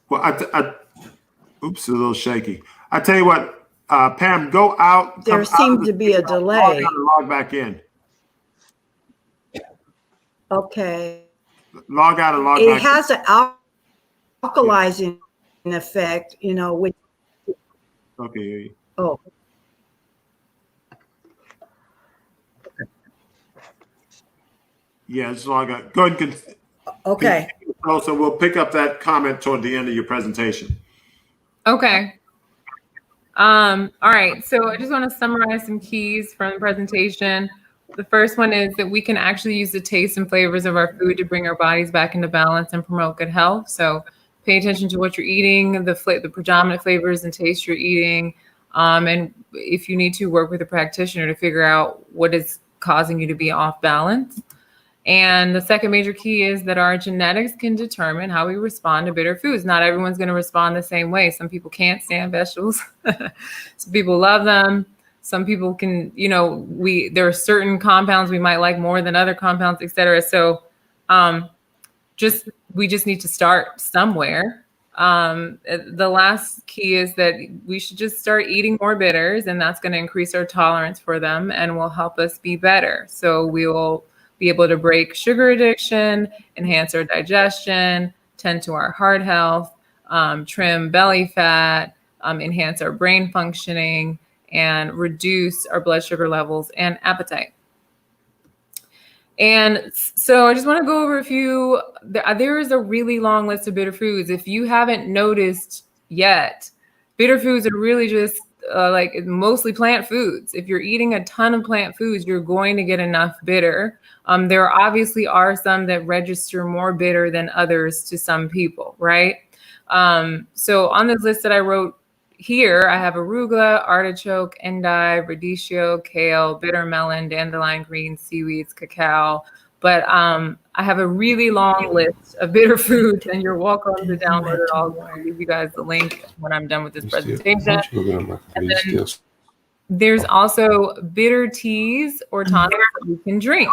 Well, oops, a little shaky. I tell you what, Pam, go out. There seems to be a delay. Log back in. Okay. Log out and log it back in. It has an alkalizing effect, which. Okay. Oh. Yeah, just log out. Go ahead and okay. So we'll pick up that comment toward the end of your presentation. Okay. All right. So I just want to summarize some keys from the presentation. The first one is that we can actually use the taste and flavors of our food to bring our bodies back into balance and promote good health. So pay attention to what you're eating, the predominant flavors and tastes you're eating. And if you need to, work with a practitioner to figure out what is causing you to be off balance. And the second major key is that our genetics can determine how we respond to bitter foods. Not everyone's going to respond the same way. Some people can't stand vegetables. Some people love them. Some people can, there are certain compounds we might like more than other compounds, et cetera. So we just need to start somewhere. The last key is that we should just start eating more bitters, and that's going to increase our tolerance for them and will help us be better. So we will be able to break sugar addiction, enhance our digestion, tend to our heart health, trim belly fat, enhance our brain functioning, and reduce our blood sugar levels and appetite. And so I just want to go over a few. There is a really long list of bitter foods. If you haven't noticed yet, bitter foods are really just like mostly plant foods. If you're eating a ton of plant foods, you're going to get enough bitter. There obviously are some that register more bitter than others to some people, right? So on this list that I wrote here, I have arugula, artichoke, endive, radicchio, kale, bitter melon, dandelion greens, seaweeds, cacao. But I have a really long list of bitter foods, and you're welcome to download it all. I'll give you guys the link when I'm done with this presentation. And then there's also bitter teas or tonics that you can drink.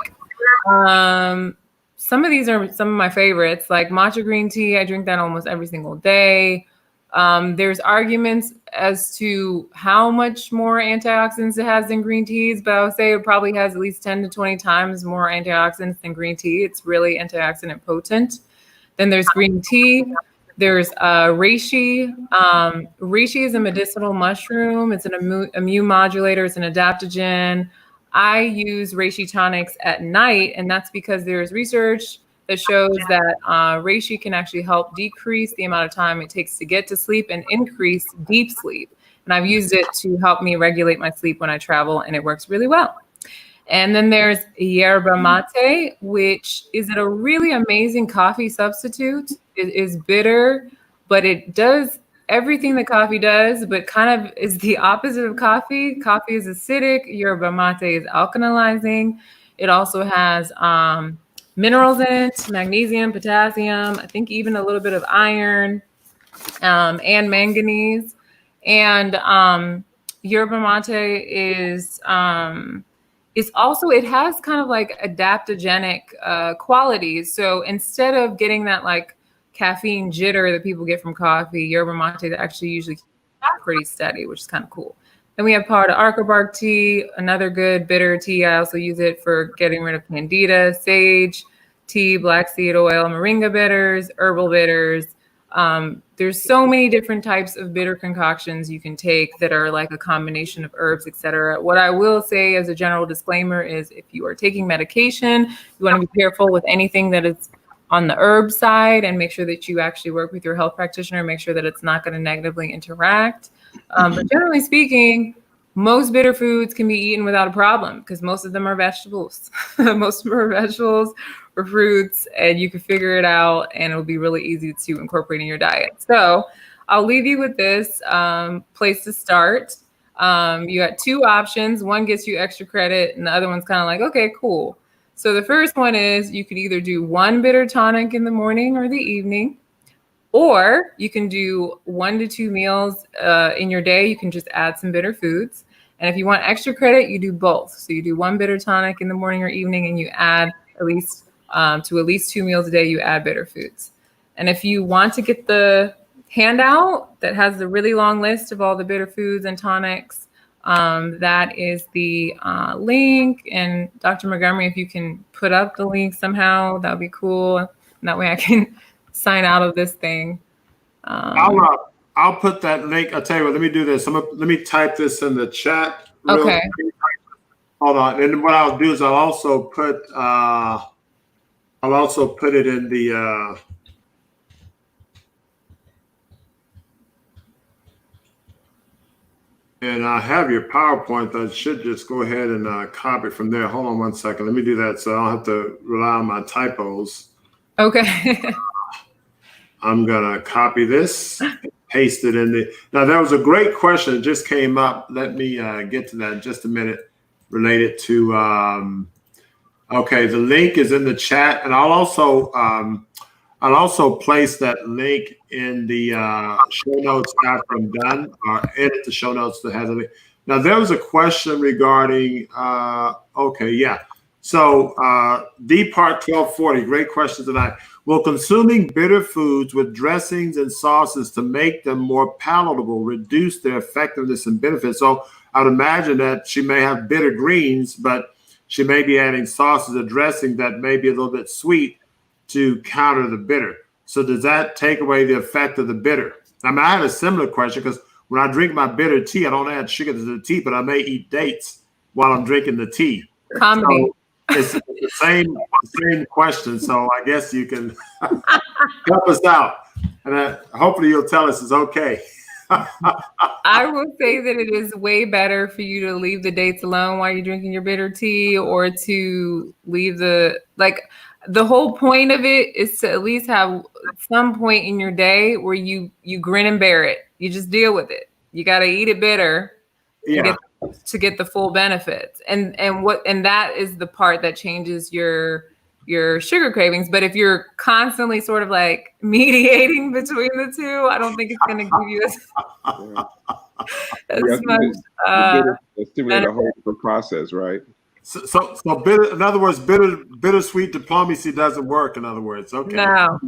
Some of these are some of my favorites, like matcha green tea. I drink that almost every single day. There's arguments as to how much more antioxidants it has than green teas, but I would say it probably has at least 10 to 20 times more antioxidants than green tea. It's really antioxidant potent. Then there's green tea. There's reishi. Reishi is a medicinal mushroom. It's an immune modulator. It's an adaptogen. I use reishi tonics at night, and that's because there's research that shows that reishi can actually help decrease the amount of time it takes to get to sleep and increase deep sleep. And I've used it to help me regulate my sleep when I travel, and it works really well. And then there's yerba mate, which is a really amazing coffee substitute. It is bitter, but it does everything that coffee does, but kind of is the opposite of coffee. Coffee is acidic. Yerba mate is alkalizing. It also has minerals in it, magnesium, potassium, I think even a little bit of iron, and manganese. And yerba mate is also, it has kind of like adaptogenic qualities. So instead of getting that like caffeine jitter that people get from coffee, yerba mate is actually usually pretty steady, which is kind of cool. Then we have powdered areca bark tea, another good bitter tea. I also use it for getting rid of candida, sage tea, black seed oil, moringa bitters, herbal bitters. There's so many different types of bitter concoctions you can take that are like a combination of herbs, etc. What I will say as a general disclaimer is if you are taking medication, you want to be careful with anything that is on the herb side and make sure that you actually work with your health practitioner, make sure that it's not going to negatively interact. But generally speaking, most bitter foods can be eaten without a problem because most of them are vegetables. Most of them are vegetables or fruits, and you can figure it out, and it'll be really easy to incorporate in your diet. So I'll leave you with this place to start. You got two options. One gets you extra credit, and the other one's kind of like, okay, cool. So the first one is you could either do one bitter tonic in the morning or the evening, or you can do 1 to 2 meals in your day. You can just add some bitter foods. And if you want extra credit, you do both. So you do one bitter tonic in the morning or evening, and you add at least to at least 2 meals a day, you add bitter foods. And if you want to get the handout that has the really long list of all the bitter foods and tonics, that is the link. And Dr. Montgomery, if you can put up the link somehow, that would be cool. And that way I can sign out of this thing. I'll put that link. I'll tell you what, let me do this. Let me type this in the chat. Okay. Hold on. And what I'll do is I'll also put it in the and I have your PowerPoint. I should just go ahead and copy it from there. Hold on 1 second. Let me do that so I don't have to rely on my typos. Okay. I'm going to copy this, paste it in there. Now, there was a great question that just came up. Let me get to that in just a minute related to, okay, the link is in the chat. And I'll also place that link in the show notes after I'm done, or edit the show notes that has a link. Now, there was a question regarding, okay, yeah. So D Part 1240, great question tonight. Will consuming bitter foods with dressings and sauces to make them more palatable reduce their effectiveness and benefits? So I would imagine that she may have bitter greens, but she may be adding sauces or dressing that may be a little bit sweet to counter the bitter. So does that take away the effect of the bitter? I mean, I had a similar question because when I drink my bitter tea, I don't add sugar to the tea, but I may eat dates while I'm drinking the tea. Comedy. So it's the same question. So I guess you can help us out. And hopefully you'll tell us it's okay. I will say that it is way better for you to leave the dates alone while you're drinking your bitter tea, or to leave the whole point of it is to at least have some point in your day where you grin and bear it. You just deal with it. You got to eat it bitter to get the full benefits. And that is the part that changes your sugar cravings. But if you're constantly sort of like mediating between the two, I don't think it's going to give you as much stimulate a whole different process, right? So bitter, in other words, bittersweet diplomacy doesn't work. In other words, okay. No.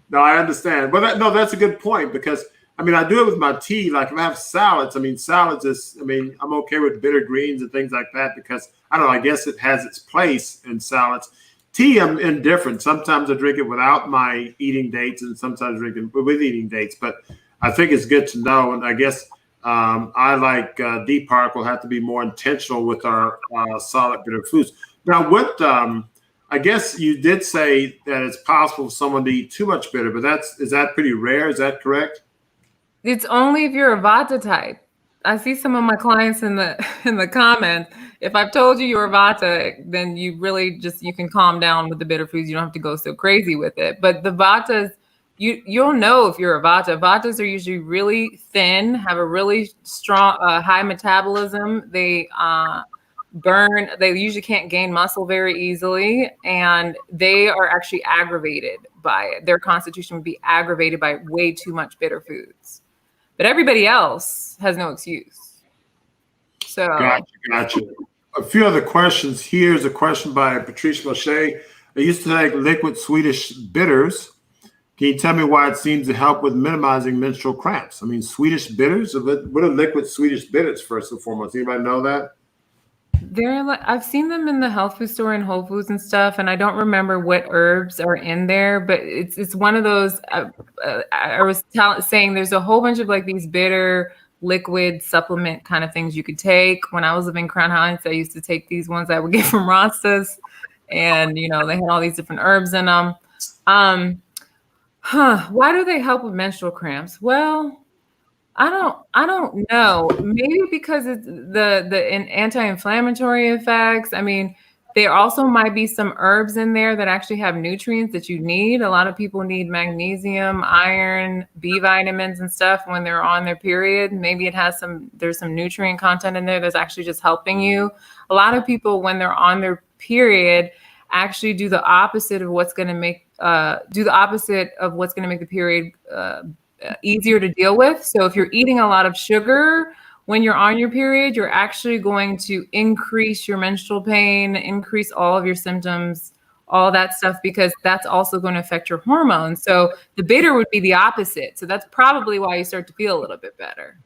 No, I understand. But that's a good point, because I mean, I do it with my tea. Like if I have salads, I'm okay with bitter greens and things like that because I don't know, I guess it has its place in salads. Tea, I'm indifferent. Sometimes I drink it without my eating dates and sometimes drink it with eating dates. But I think it's good to know. And I guess I like D Park will have to be more intentional with our solid bitter foods. Now, I guess you did say that it's possible for someone to eat too much bitter, but is that pretty rare? Is that correct? It's only if you're a Vata type. I see some of my clients in the comments. If I've told you you're a Vata, then you really you can calm down with the bitter foods. You don't have to go so crazy with it. But the Vatas, you'll know if you're a Vata. Vatas are usually really thin, have a really strong, high metabolism. They burn. They usually can't gain muscle very easily, and they are actually aggravated by it. Their constitution would be aggravated by way too much bitter foods. But everybody else has no excuse. So Gotcha. A few other questions. Here's a question by Patricia Moshe. I used to take liquid Swedish bitters. Can you tell me why it seems to help with minimizing menstrual cramps? I mean, Swedish bitters? What are liquid Swedish bitters, first and foremost? Anybody know that? I've seen them in the health food store and Whole Foods and stuff, and I don't remember what herbs are in there, but it's one of those. I was saying there's a whole bunch of like these bitter liquid supplement kind of things you could take. When I was living in Crown Heights, I used to take these ones I would get from Rastas, and they had all these different herbs in them. Why do they help with menstrual cramps? Well, I don't know. Maybe because it's the anti-inflammatory effects. I mean, there also might be some herbs in there that actually have nutrients that you need. A lot of people need magnesium, iron, B vitamins and stuff when they're on their period. Maybe there's some nutrient content in there that's actually just helping you. A lot of people, when they're on their period, actually do the opposite of what's going to make the period easier to deal with. So if you're eating a lot of sugar when you're on your period, you're actually going to increase your menstrual pain, increase all of your symptoms, all that stuff, because that's also going to affect your hormones. So the bitter would be the opposite. So that's probably why you start to feel a little bit better.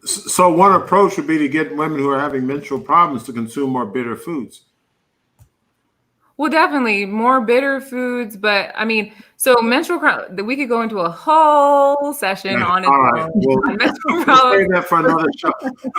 So one approach would be to get women who are having menstrual problems to consume more bitter foods. Well, definitely more bitter foods, but I mean, so menstrual cramps, we could go into a whole session on it. Right. We'll save that for another show.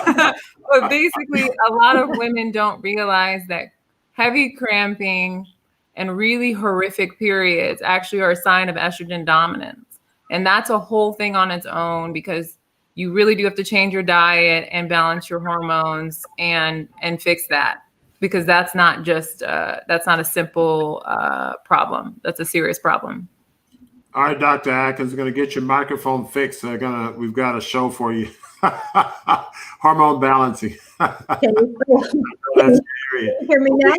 But basically, a lot of women don't realize that heavy cramping and really horrific periods actually are a sign of estrogen dominance. And that's a whole thing on its own, because you really do have to change your diet and balance your hormones and fix that. Because that's not a simple problem. That's a serious problem. All right, Dr. Atkins, we're going to get your microphone fixed. We've got a show for you. Hormone balancing. That's Hear me now?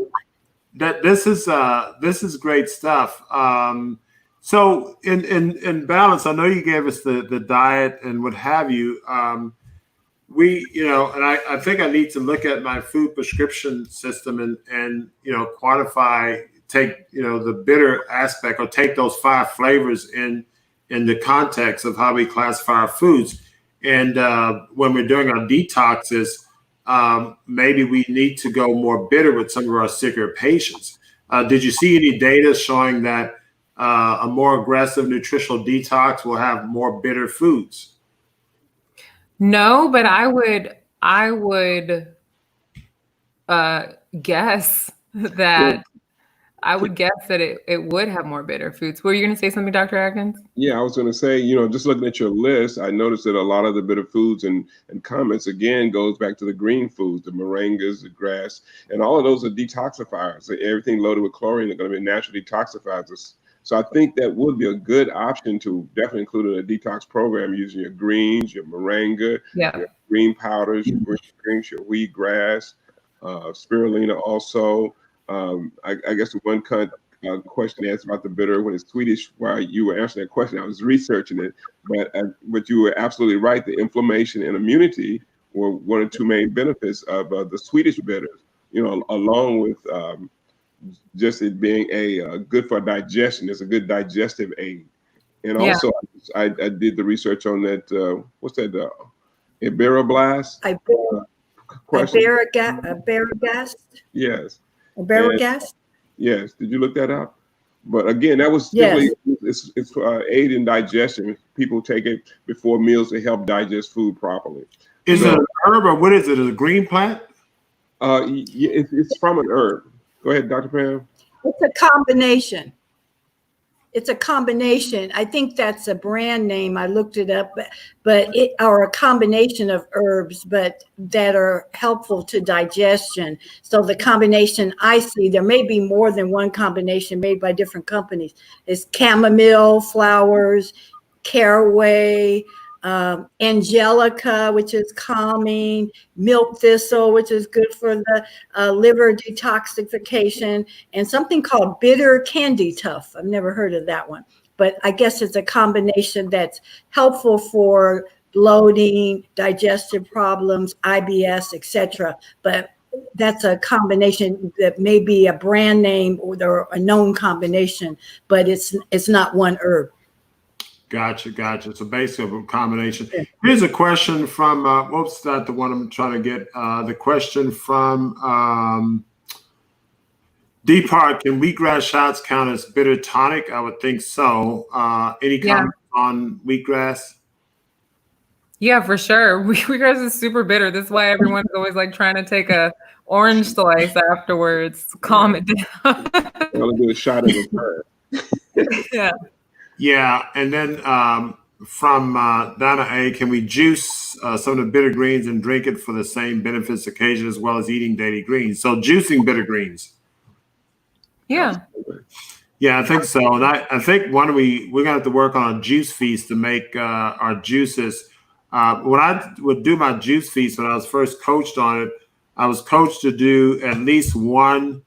This is great stuff. So in balance, I know you gave us the diet and what have you. we, and I think I need to look at my food prescription system and quantify, take, the bitter aspect, or take those 5 flavors in the context of how we classify our foods. And when we're doing our detoxes, maybe we need to go more bitter with some of our sicker patients. Did you see any data showing that a more aggressive nutritional detox will have more bitter foods? No, but I would guess that it would have more bitter foods. Were you going to say something, Dr. Atkins? Yeah, I was going to say, just looking at your list, I noticed that a lot of the bitter foods and comments, again, goes back to the green foods, the moringas, the grass, and all of those are detoxifiers. So everything loaded with chlorine are going to be natural detoxifiers. So I think that would be a good option to definitely include in a detox program, using your greens, your moringa, your green powders, your green drinks, your wheatgrass, spirulina also. I guess the one question asked about the bitter when it's Swedish, while you were answering that question, I was researching it, but you were absolutely right. The inflammation and immunity were one of 2 main benefits of the Swedish bitters, along with just it being good for digestion. It's a good digestive aid. And also, I did the research on that, what's that, Iberoblast? Iberogast? Yes. Iberogast? Yes. Did you look that up? But again, that was it's for aid in digestion. People take it before meals to help digest food properly. Is it an herb, or what is it? Is it a green plant? It's from an herb. Go ahead, Dr. Pam. It's a combination. It's a combination. I think that's a brand name. I looked it up, but it are a combination of herbs, but that are helpful to digestion. So the combination I see, there may be more than one combination made by different companies. It's chamomile flowers, caraway, angelica, which is calming, milk thistle, which is good for the liver detoxification, and something called bitter candy tuft. I've never heard of that one, but I guess it's a combination that's helpful for bloating, digestive problems, IBS, etc. But that's a combination that may be a brand name or a known combination, but it's not one herb. Gotcha. So basically a combination. Here's a question from, whoops, not the one I'm trying to get. The question from D Park, can wheatgrass shots count as bitter tonic? I would think so. Any comments on wheatgrass? Yeah, for sure. Wheatgrass is super bitter. That's why everyone's always like trying to take a orange slice afterwards. Calm it down. I'll do a shot of it. Yeah, and then from Donna A, can we juice some of the bitter greens and drink it for the same benefits occasion as well as eating daily greens? So juicing bitter greens. Yeah, I think so. And I think we're gonna have to work on a juice feast to make our juices. When I would do my juice feast, when I was first coached on it, I was coached to do at least one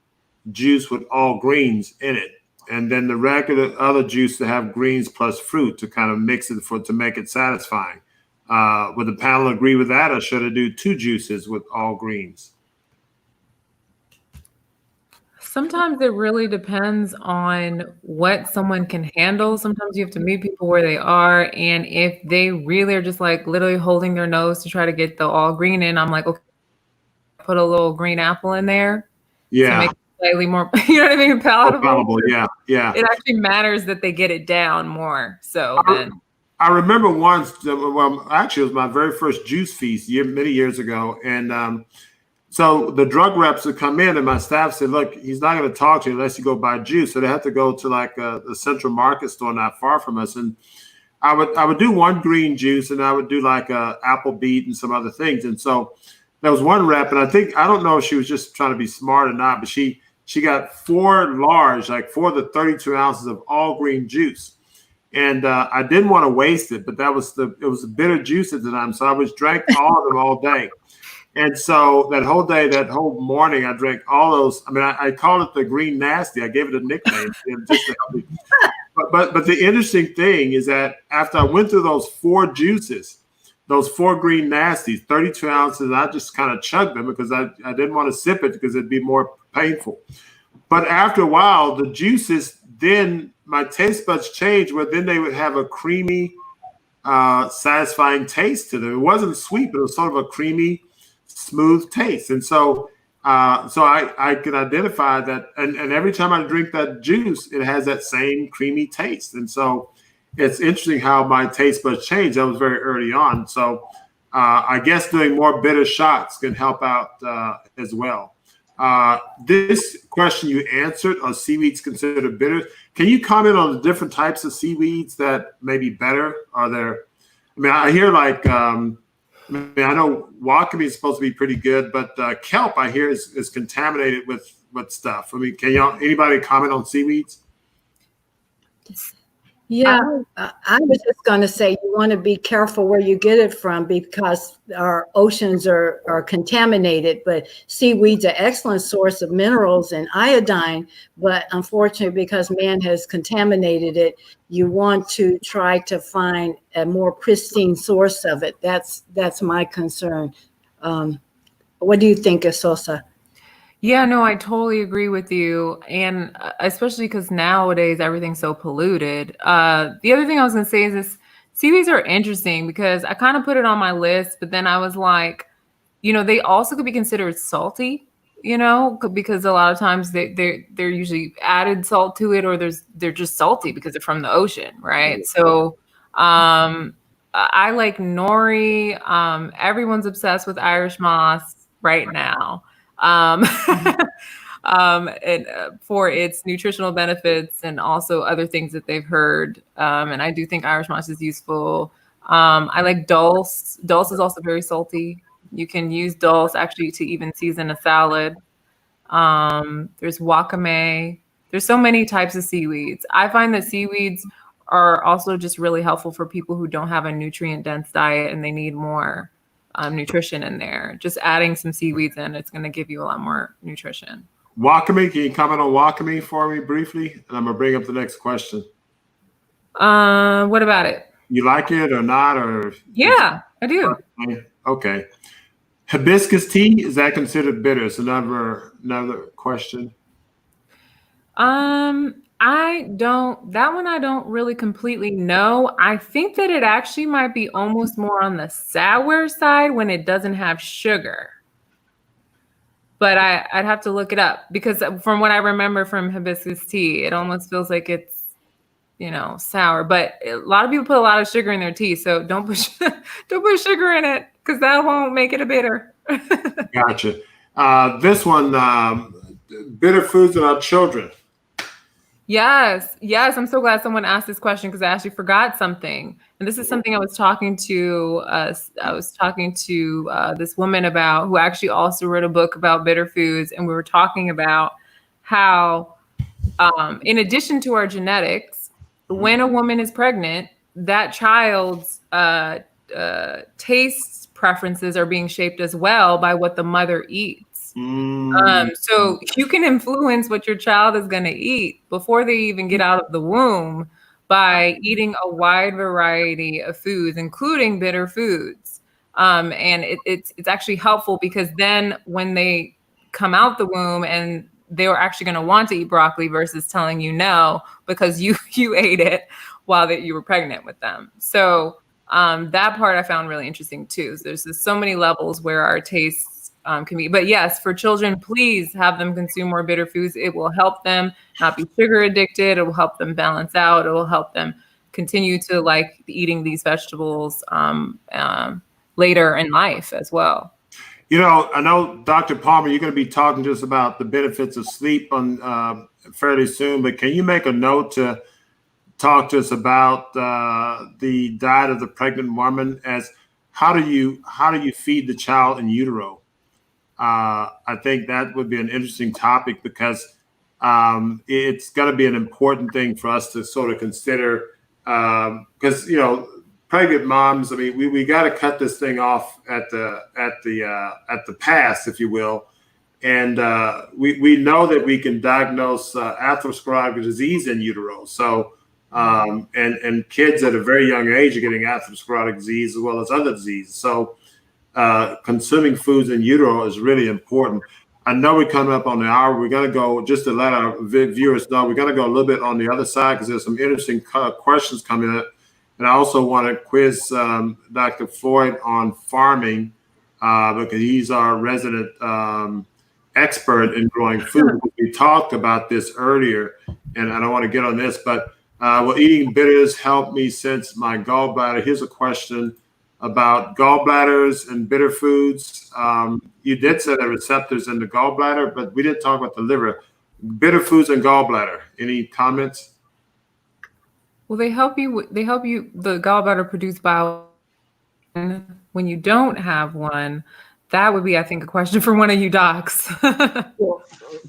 juice with all greens in it. And then the regular other juice to have greens plus fruit to kind of mix it to make it satisfying. Would the panel agree with that, or should I do 2 juices with all greens? Sometimes it really depends on what someone can handle. Sometimes you have to meet people where they are. And if they really are just like literally holding their nose to try to get the all green in, I'm like, okay, put a little green apple in there. Yeah. To make it slightly more, you know what I mean? Palatable. Yeah. It actually matters that they get it down more. So I remember once, well, actually it was my very first juice feast many years ago. And so the drug reps would come in and my staff said, look, he's not going to talk to you unless you go buy juice. So they had to go to like the central market store not far from us. And I would do one green juice and I would do like a apple beet and some other things. And so there was one rep, and I don't know if she was just trying to be smart or not, but she got 4 large, like 4 of the 32 ounces of all green juice. And I didn't want to waste it, but it was a bitter juice at the time. So I drank all of them all day. And so that whole day, that whole morning, I drank all those. I mean, I called it the green nasty. I gave it a nickname just to help me. But the interesting thing is that after I went through those 4 juices, those 4 green nasties, 32 ounces. I just kind of chugged them because I didn't want to sip it because it'd be more painful. But after a while, the juices, then my taste buds changed where then they would have a creamy, satisfying taste to them. It wasn't sweet, but it was sort of a creamy, smooth taste. And so I could identify that. And every time I drink that juice, it has that same creamy taste. And so it's interesting how my taste buds changed. That was very early on. So I guess doing more bitter shots can help out as well. This question you answered, are seaweeds considered bitter? Can you comment on the different types of seaweeds that may be better? Are there, I mean, I hear like, I know wakame is supposed to be pretty good, but kelp I hear is contaminated with stuff. I mean, anybody comment on seaweeds? Yeah, I was just going to say you want to be careful where you get it from because our oceans are contaminated, but seaweed's an excellent source of minerals and iodine. But unfortunately, because man has contaminated it, you want to try to find a more pristine source of it. That's my concern. What do you think, Asosa? Yeah, no, I totally agree with you. And especially because nowadays everything's so polluted. The other thing I was going to say is this seaweeds are interesting because I kind of put it on my list, but then I was like, they also could be considered salty, because a lot of times they're usually added salt to it or they're just salty because they're from the ocean, right? So I like nori. Everyone's obsessed with Irish moss right now. And for its nutritional benefits and also other things that they've heard. And I do think Irish moss is useful. I like dulse. Dulse is also very salty. You can use dulse actually to even season a salad. There's wakame. There's so many types of seaweeds. I find that seaweeds are also just really helpful for people who don't have a nutrient dense diet and they need more nutrition in there. Just adding some seaweeds in, it's going to give you a lot more nutrition. Wakame, can you comment on wakame for me briefly? And I'm going to bring up the next question. What about it? You like it or not? Or yeah, I do. Okay. Hibiscus tea, is that considered bitter? It's another question. I don't really completely know. I think that it actually might be almost more on the sour side when it doesn't have sugar. But I'd have to look it up because from what I remember from hibiscus tea, it almost feels like it's, sour. But a lot of people put a lot of sugar in their tea, so don't put sugar in it because that won't make it a bitter. Gotcha. This one, bitter foods in our children. Yes. I'm so glad someone asked this question because I actually forgot something. And this is something I was talking to this woman about who actually also wrote a book about bitter foods. And we were talking about how, in addition to our genetics, when a woman is pregnant, that child's taste preferences are being shaped as well by what the mother eats. So you can influence what your child is going to eat before they even get out of the womb by eating a wide variety of foods, including bitter foods. And it's actually helpful because then when they come out the womb and they're actually going to want to eat broccoli versus telling you no because you ate it while that you were pregnant with them. So that part I found really interesting too. So there's just so many levels where our tastes can be, but yes, for children, please have them consume more bitter foods. It will help them not be sugar addicted. It will help them balance out. It will help them continue to like eating these vegetables later in life as well. I know Dr. Palmer, you're going to be talking to us about the benefits of sleep on fairly soon, but can you make a note to talk to us about the diet of the pregnant woman as how do you feed the child in utero? I think that would be an interesting topic because it's going to be an important thing for us to sort of consider because, pregnant moms, I mean, we got to cut this thing off at the pass, if you will. And we know that we can diagnose atherosclerotic disease in utero. So and kids at a very young age are getting atherosclerotic disease as well as other diseases. So consuming foods in utero is really important. I know we're coming up on the hour. We're going to go, just to let our viewers know, we're going to go a little bit on the other side because there's some interesting questions coming up. And I also want to quiz Dr. Floyd on farming because he's our resident expert in growing food. We talked about this earlier, and I don't want to get on this, but will eating bitters help me since my gallbladder? Here's a question about gallbladders and bitter foods. You did say the receptors in the gallbladder, but we didn't talk about the liver. Bitter foods and gallbladder. Any comments? Well, they help you. The gallbladder produce bile. When you don't have one, that would be, I think, a question for one of you docs.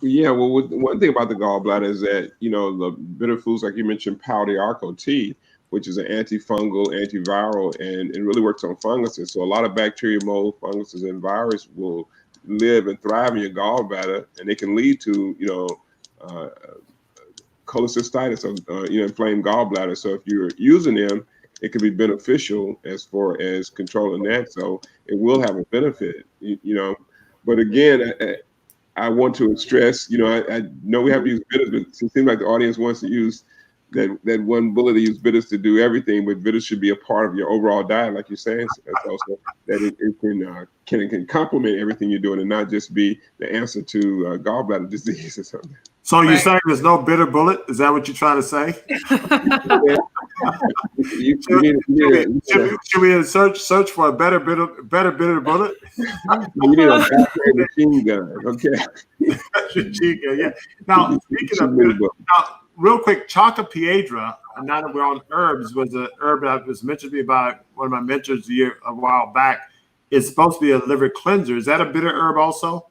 Yeah, well, one thing about the gallbladder is that, the bitter foods, like you mentioned, Pau-de-Arco tea, which is an antifungal, antiviral, and it really works on funguses. So a lot of bacteria, mold, funguses, and virus will live and thrive in your gallbladder, and they can lead to, cholecystitis, inflamed gallbladder. So if you're using them, it can be beneficial as far as controlling that. So it will have a benefit, But again, I want to stress, I know we have to use bitters, but it seems like the audience wants to use that one bullet to use bitters to do everything, but bitters should be a part of your overall diet, like you're saying, so that it can complement everything you're doing and not just be the answer to gallbladder disease or something. So you're saying there's no bitter bullet? Is that what you're trying to say? Should we search for a better bitter bullet? You need a machine gun, okay? Machine gun, yeah. Now, speaking of bitter, real quick, Chocapiedra, now that we're on herbs, was an herb that was mentioned to me by one of my mentors a while back. It's supposed to be a liver cleanser. Is that a bitter herb also?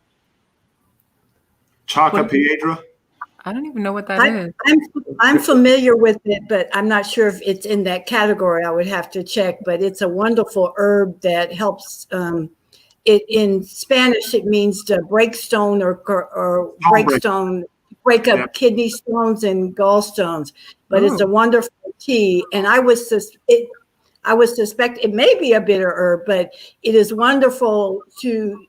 Chocapiedra? I don't even know what that is. I'm familiar with it, but I'm not sure if it's in that category. I would have to check, but it's a wonderful herb that helps. It in Spanish, it means to break stone or break up kidney stones and gallstones. But it's a wonderful tea, and I would suspect it may be a bitter herb, but it is wonderful to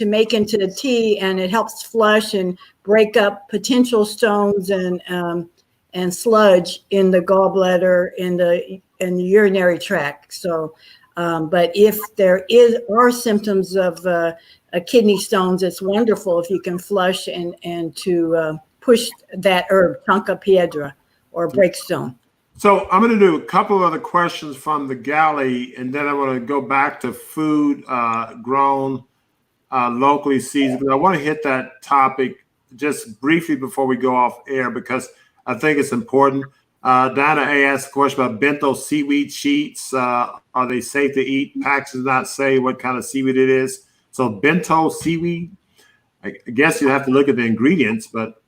make into the tea, and it helps flush and break up potential stones and sludge in the gallbladder and the urinary tract. So, but if there are symptoms of kidney stones, it's wonderful if you can flush and to push that herb, Chocapiedra or breakstone. So I'm going to do a couple of other questions from the galley, and then I want to go back to food grown locally seasoned. I want to hit that topic just briefly before we go off air because I think it's important. Donna A asked a question about bento seaweed sheets. Are they safe to eat? PAX does not say what kind of seaweed it is. So bento seaweed, I guess you have to look at the ingredients, but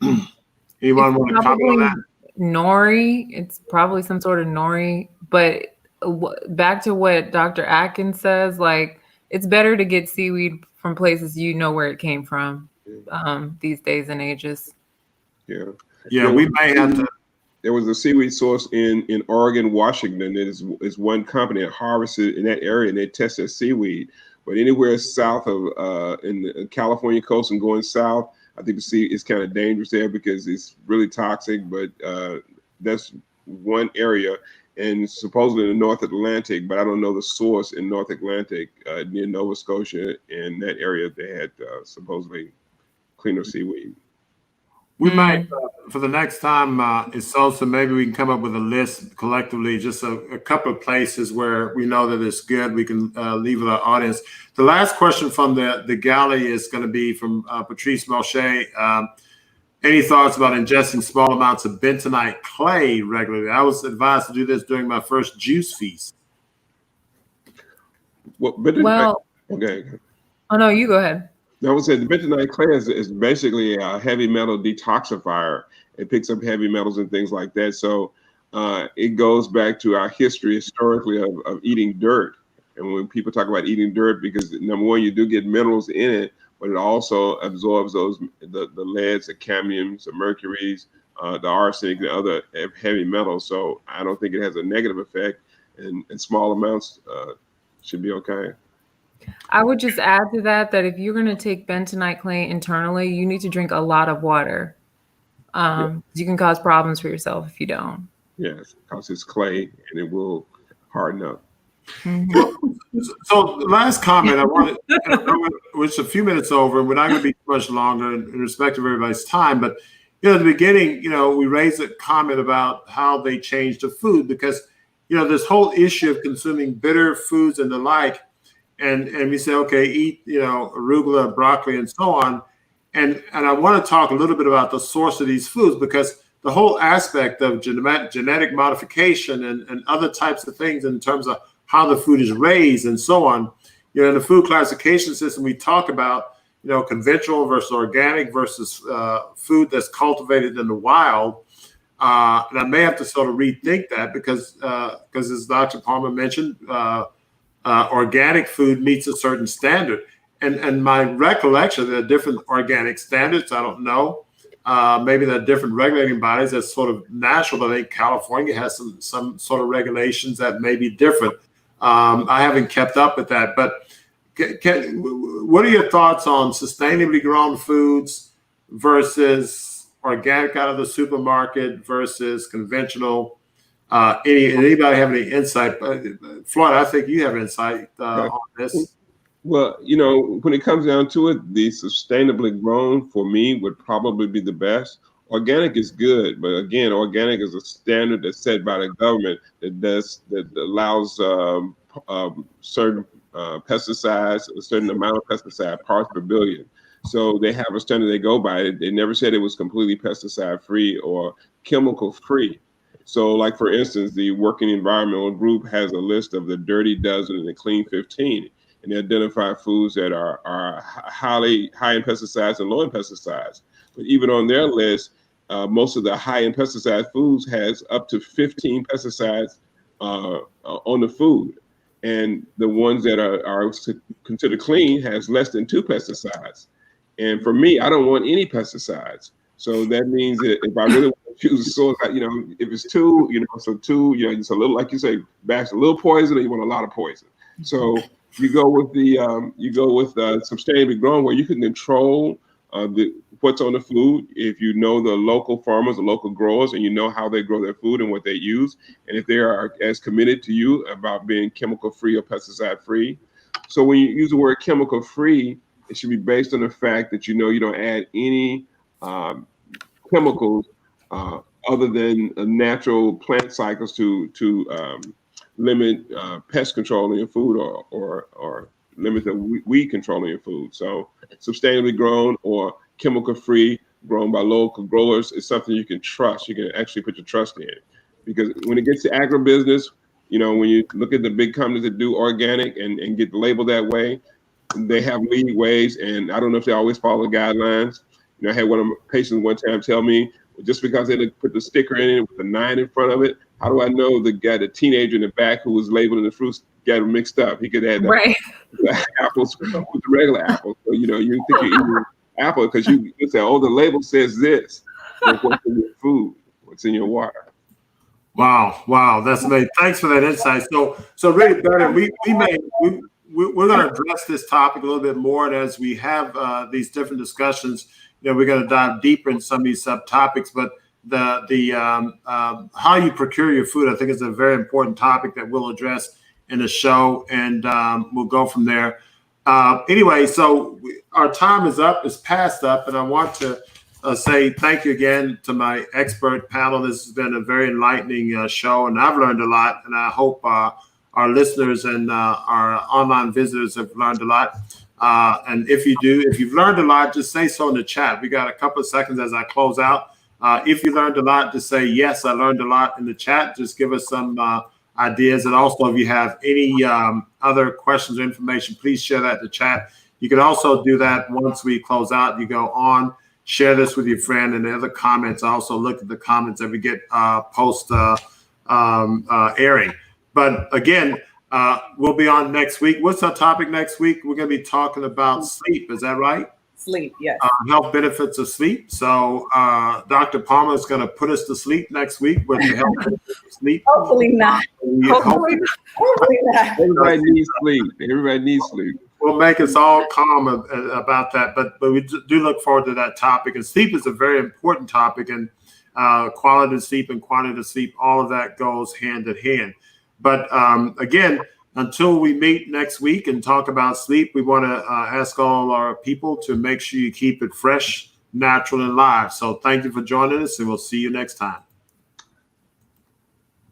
anyone want to comment on that? Nori. It's probably some sort of nori. But back to what Dr. Atkins says, like it's better to get seaweed from places you know where it came from these days and ages. Yeah, we may have to. There was a seaweed source in Oregon, Washington. It is one company that harvested in that area, and they tested seaweed. But anywhere south of in the California coast and going south, I think the sea is kind of dangerous there because it's really toxic. But that's one area, and supposedly in the North Atlantic, but I don't know the source in North Atlantic near Nova Scotia. In that area, they had supposedly cleaner seaweed. We might, for the next time, it's also maybe we can come up with a list collectively, just a couple of places where we know that it's good. We can leave with our audience. The last question from the galley is going to be from Patrice Mochet. Any thoughts about ingesting small amounts of bentonite clay regularly? I was advised to do this during my first juice feast. Okay. Oh, no, you go ahead. I would say the bentonite clay is basically a heavy metal detoxifier. It picks up heavy metals and things like that. So it goes back to our history historically of eating dirt. And when people talk about eating dirt, because number one, you do get minerals in it, but it also absorbs the leads, the cadmiums, the mercuries, the arsenic, the other heavy metals. So I don't think it has a negative effect, and small amounts should be okay. I would just add to that if you're going to take bentonite clay internally, you need to drink a lot of water. You can cause problems for yourself if you don't. Yes, because it's clay and it will harden up. So last comment I wanted, which a few minutes over, and we're not going to be much longer in respect of everybody's time, but at the beginning, we raised a comment about how they changed the food because, this whole issue of consuming bitter foods and the like, and we say, okay, eat, arugula, broccoli, and so on. And I want to talk a little bit about the source of these foods because the whole aspect of genetic modification and other types of things in terms of how the food is raised and so on. In the food classification system, we talk about, conventional versus organic versus food that's cultivated in the wild. And I may have to sort of rethink that because as Dr. Palmer mentioned, organic food meets a certain standard. And my recollection, there are different organic standards. I don't know. Maybe there are different regulating bodies that's sort of natural, but I think California has some sort of regulations that may be different. I haven't kept up with that, but what are your thoughts on sustainably grown foods versus organic out of the supermarket versus conventional? Anybody have any insight? Floyd, I think you have insight on this. Well, when it comes down to it, the sustainably grown for me would probably be the best. Organic is good, but again, organic is a standard that's set by the government that allows certain pesticides, a certain amount of pesticide, parts per billion. So they have a standard they go by. They never said it was completely pesticide free or chemical free. So, like for instance, the Working Environmental Group has a list of the Dirty Dozen and the Clean 15. And they identify foods that are high in pesticides and low in pesticides. But even on their list, most of the high in pesticide foods has up to 15 pesticides on the food. And the ones that are considered clean has less than 2 pesticides. And for me, I don't want any pesticides. So that means that if I really want to choose a source, if it's 2, so 2, it's a little, like you say, back a little poison, or you want a lot of poison. So you go with sustainably grown, where you can control what's on the food if you know the local farmers, the local growers, and you know how they grow their food and what they use, and if they are as committed to you about being chemical free or pesticide free. So when you use the word chemical free, it should be based on the fact that you don't add any chemicals other than natural plant cycles to limit pest control in your food or limit the weed control in your food. So sustainably grown or chemical free, grown by local growers, is something you can trust. You can actually put your trust in. Because when it gets to agribusiness, when you look at the big companies that do organic and get labeled that way, they have leadways, and I don't know if they always follow the guidelines. I had one of my patients one time tell me, just because they put the sticker in it with the 9 in front of it, how do I know the teenager in the back who was labeling the fruits got it mixed up? He could add the apples with the regular apples. So, you think you're eating apple because you say, oh, the label says this. What's in your food? What's in your water? Wow, that's amazing. Thanks for that insight. So really, Bernard, we're going to address this topic a little bit more, and as we have these different discussions, we're going to dive deeper in some of these subtopics. But the how you procure your food, I think, is a very important topic that we'll address in the show, and we'll go from there. Anyway, so our time is up, it's passed up, and I want to say thank you again to my expert panel. This has been a very enlightening show, and I've learned a lot, and I hope our listeners and our online visitors have learned a lot. And if you've learned a lot, just say so in the chat. We got a couple of seconds as I close out. If you learned a lot, just say, yes, I learned a lot in the chat. Just give us some ideas. And also, if you have any other questions or information, please share that in the chat. You can also do that once we close out. You go on, share this with your friend, and the other comments. I also look at the comments that we get post airing. But again, we'll be on next week. What's our topic next week? We're going to be talking about sleep. Is that right? Sleep, yes. Health benefits of sleep. So Dr. Palmer is going to put us to sleep next week with the health benefits of sleep. Hopefully not. Hopefully Hopefully not. Everybody needs sleep. Everybody needs sleep. We'll make us all calm about that. But we do look forward to that topic. And sleep is a very important topic. And quality of sleep and quantity of sleep, all of that goes hand in hand. But again, until we meet next week and talk about sleep, we want to ask all our people to make sure you keep it fresh, natural, and live. So thank you for joining us, and we'll see you next time.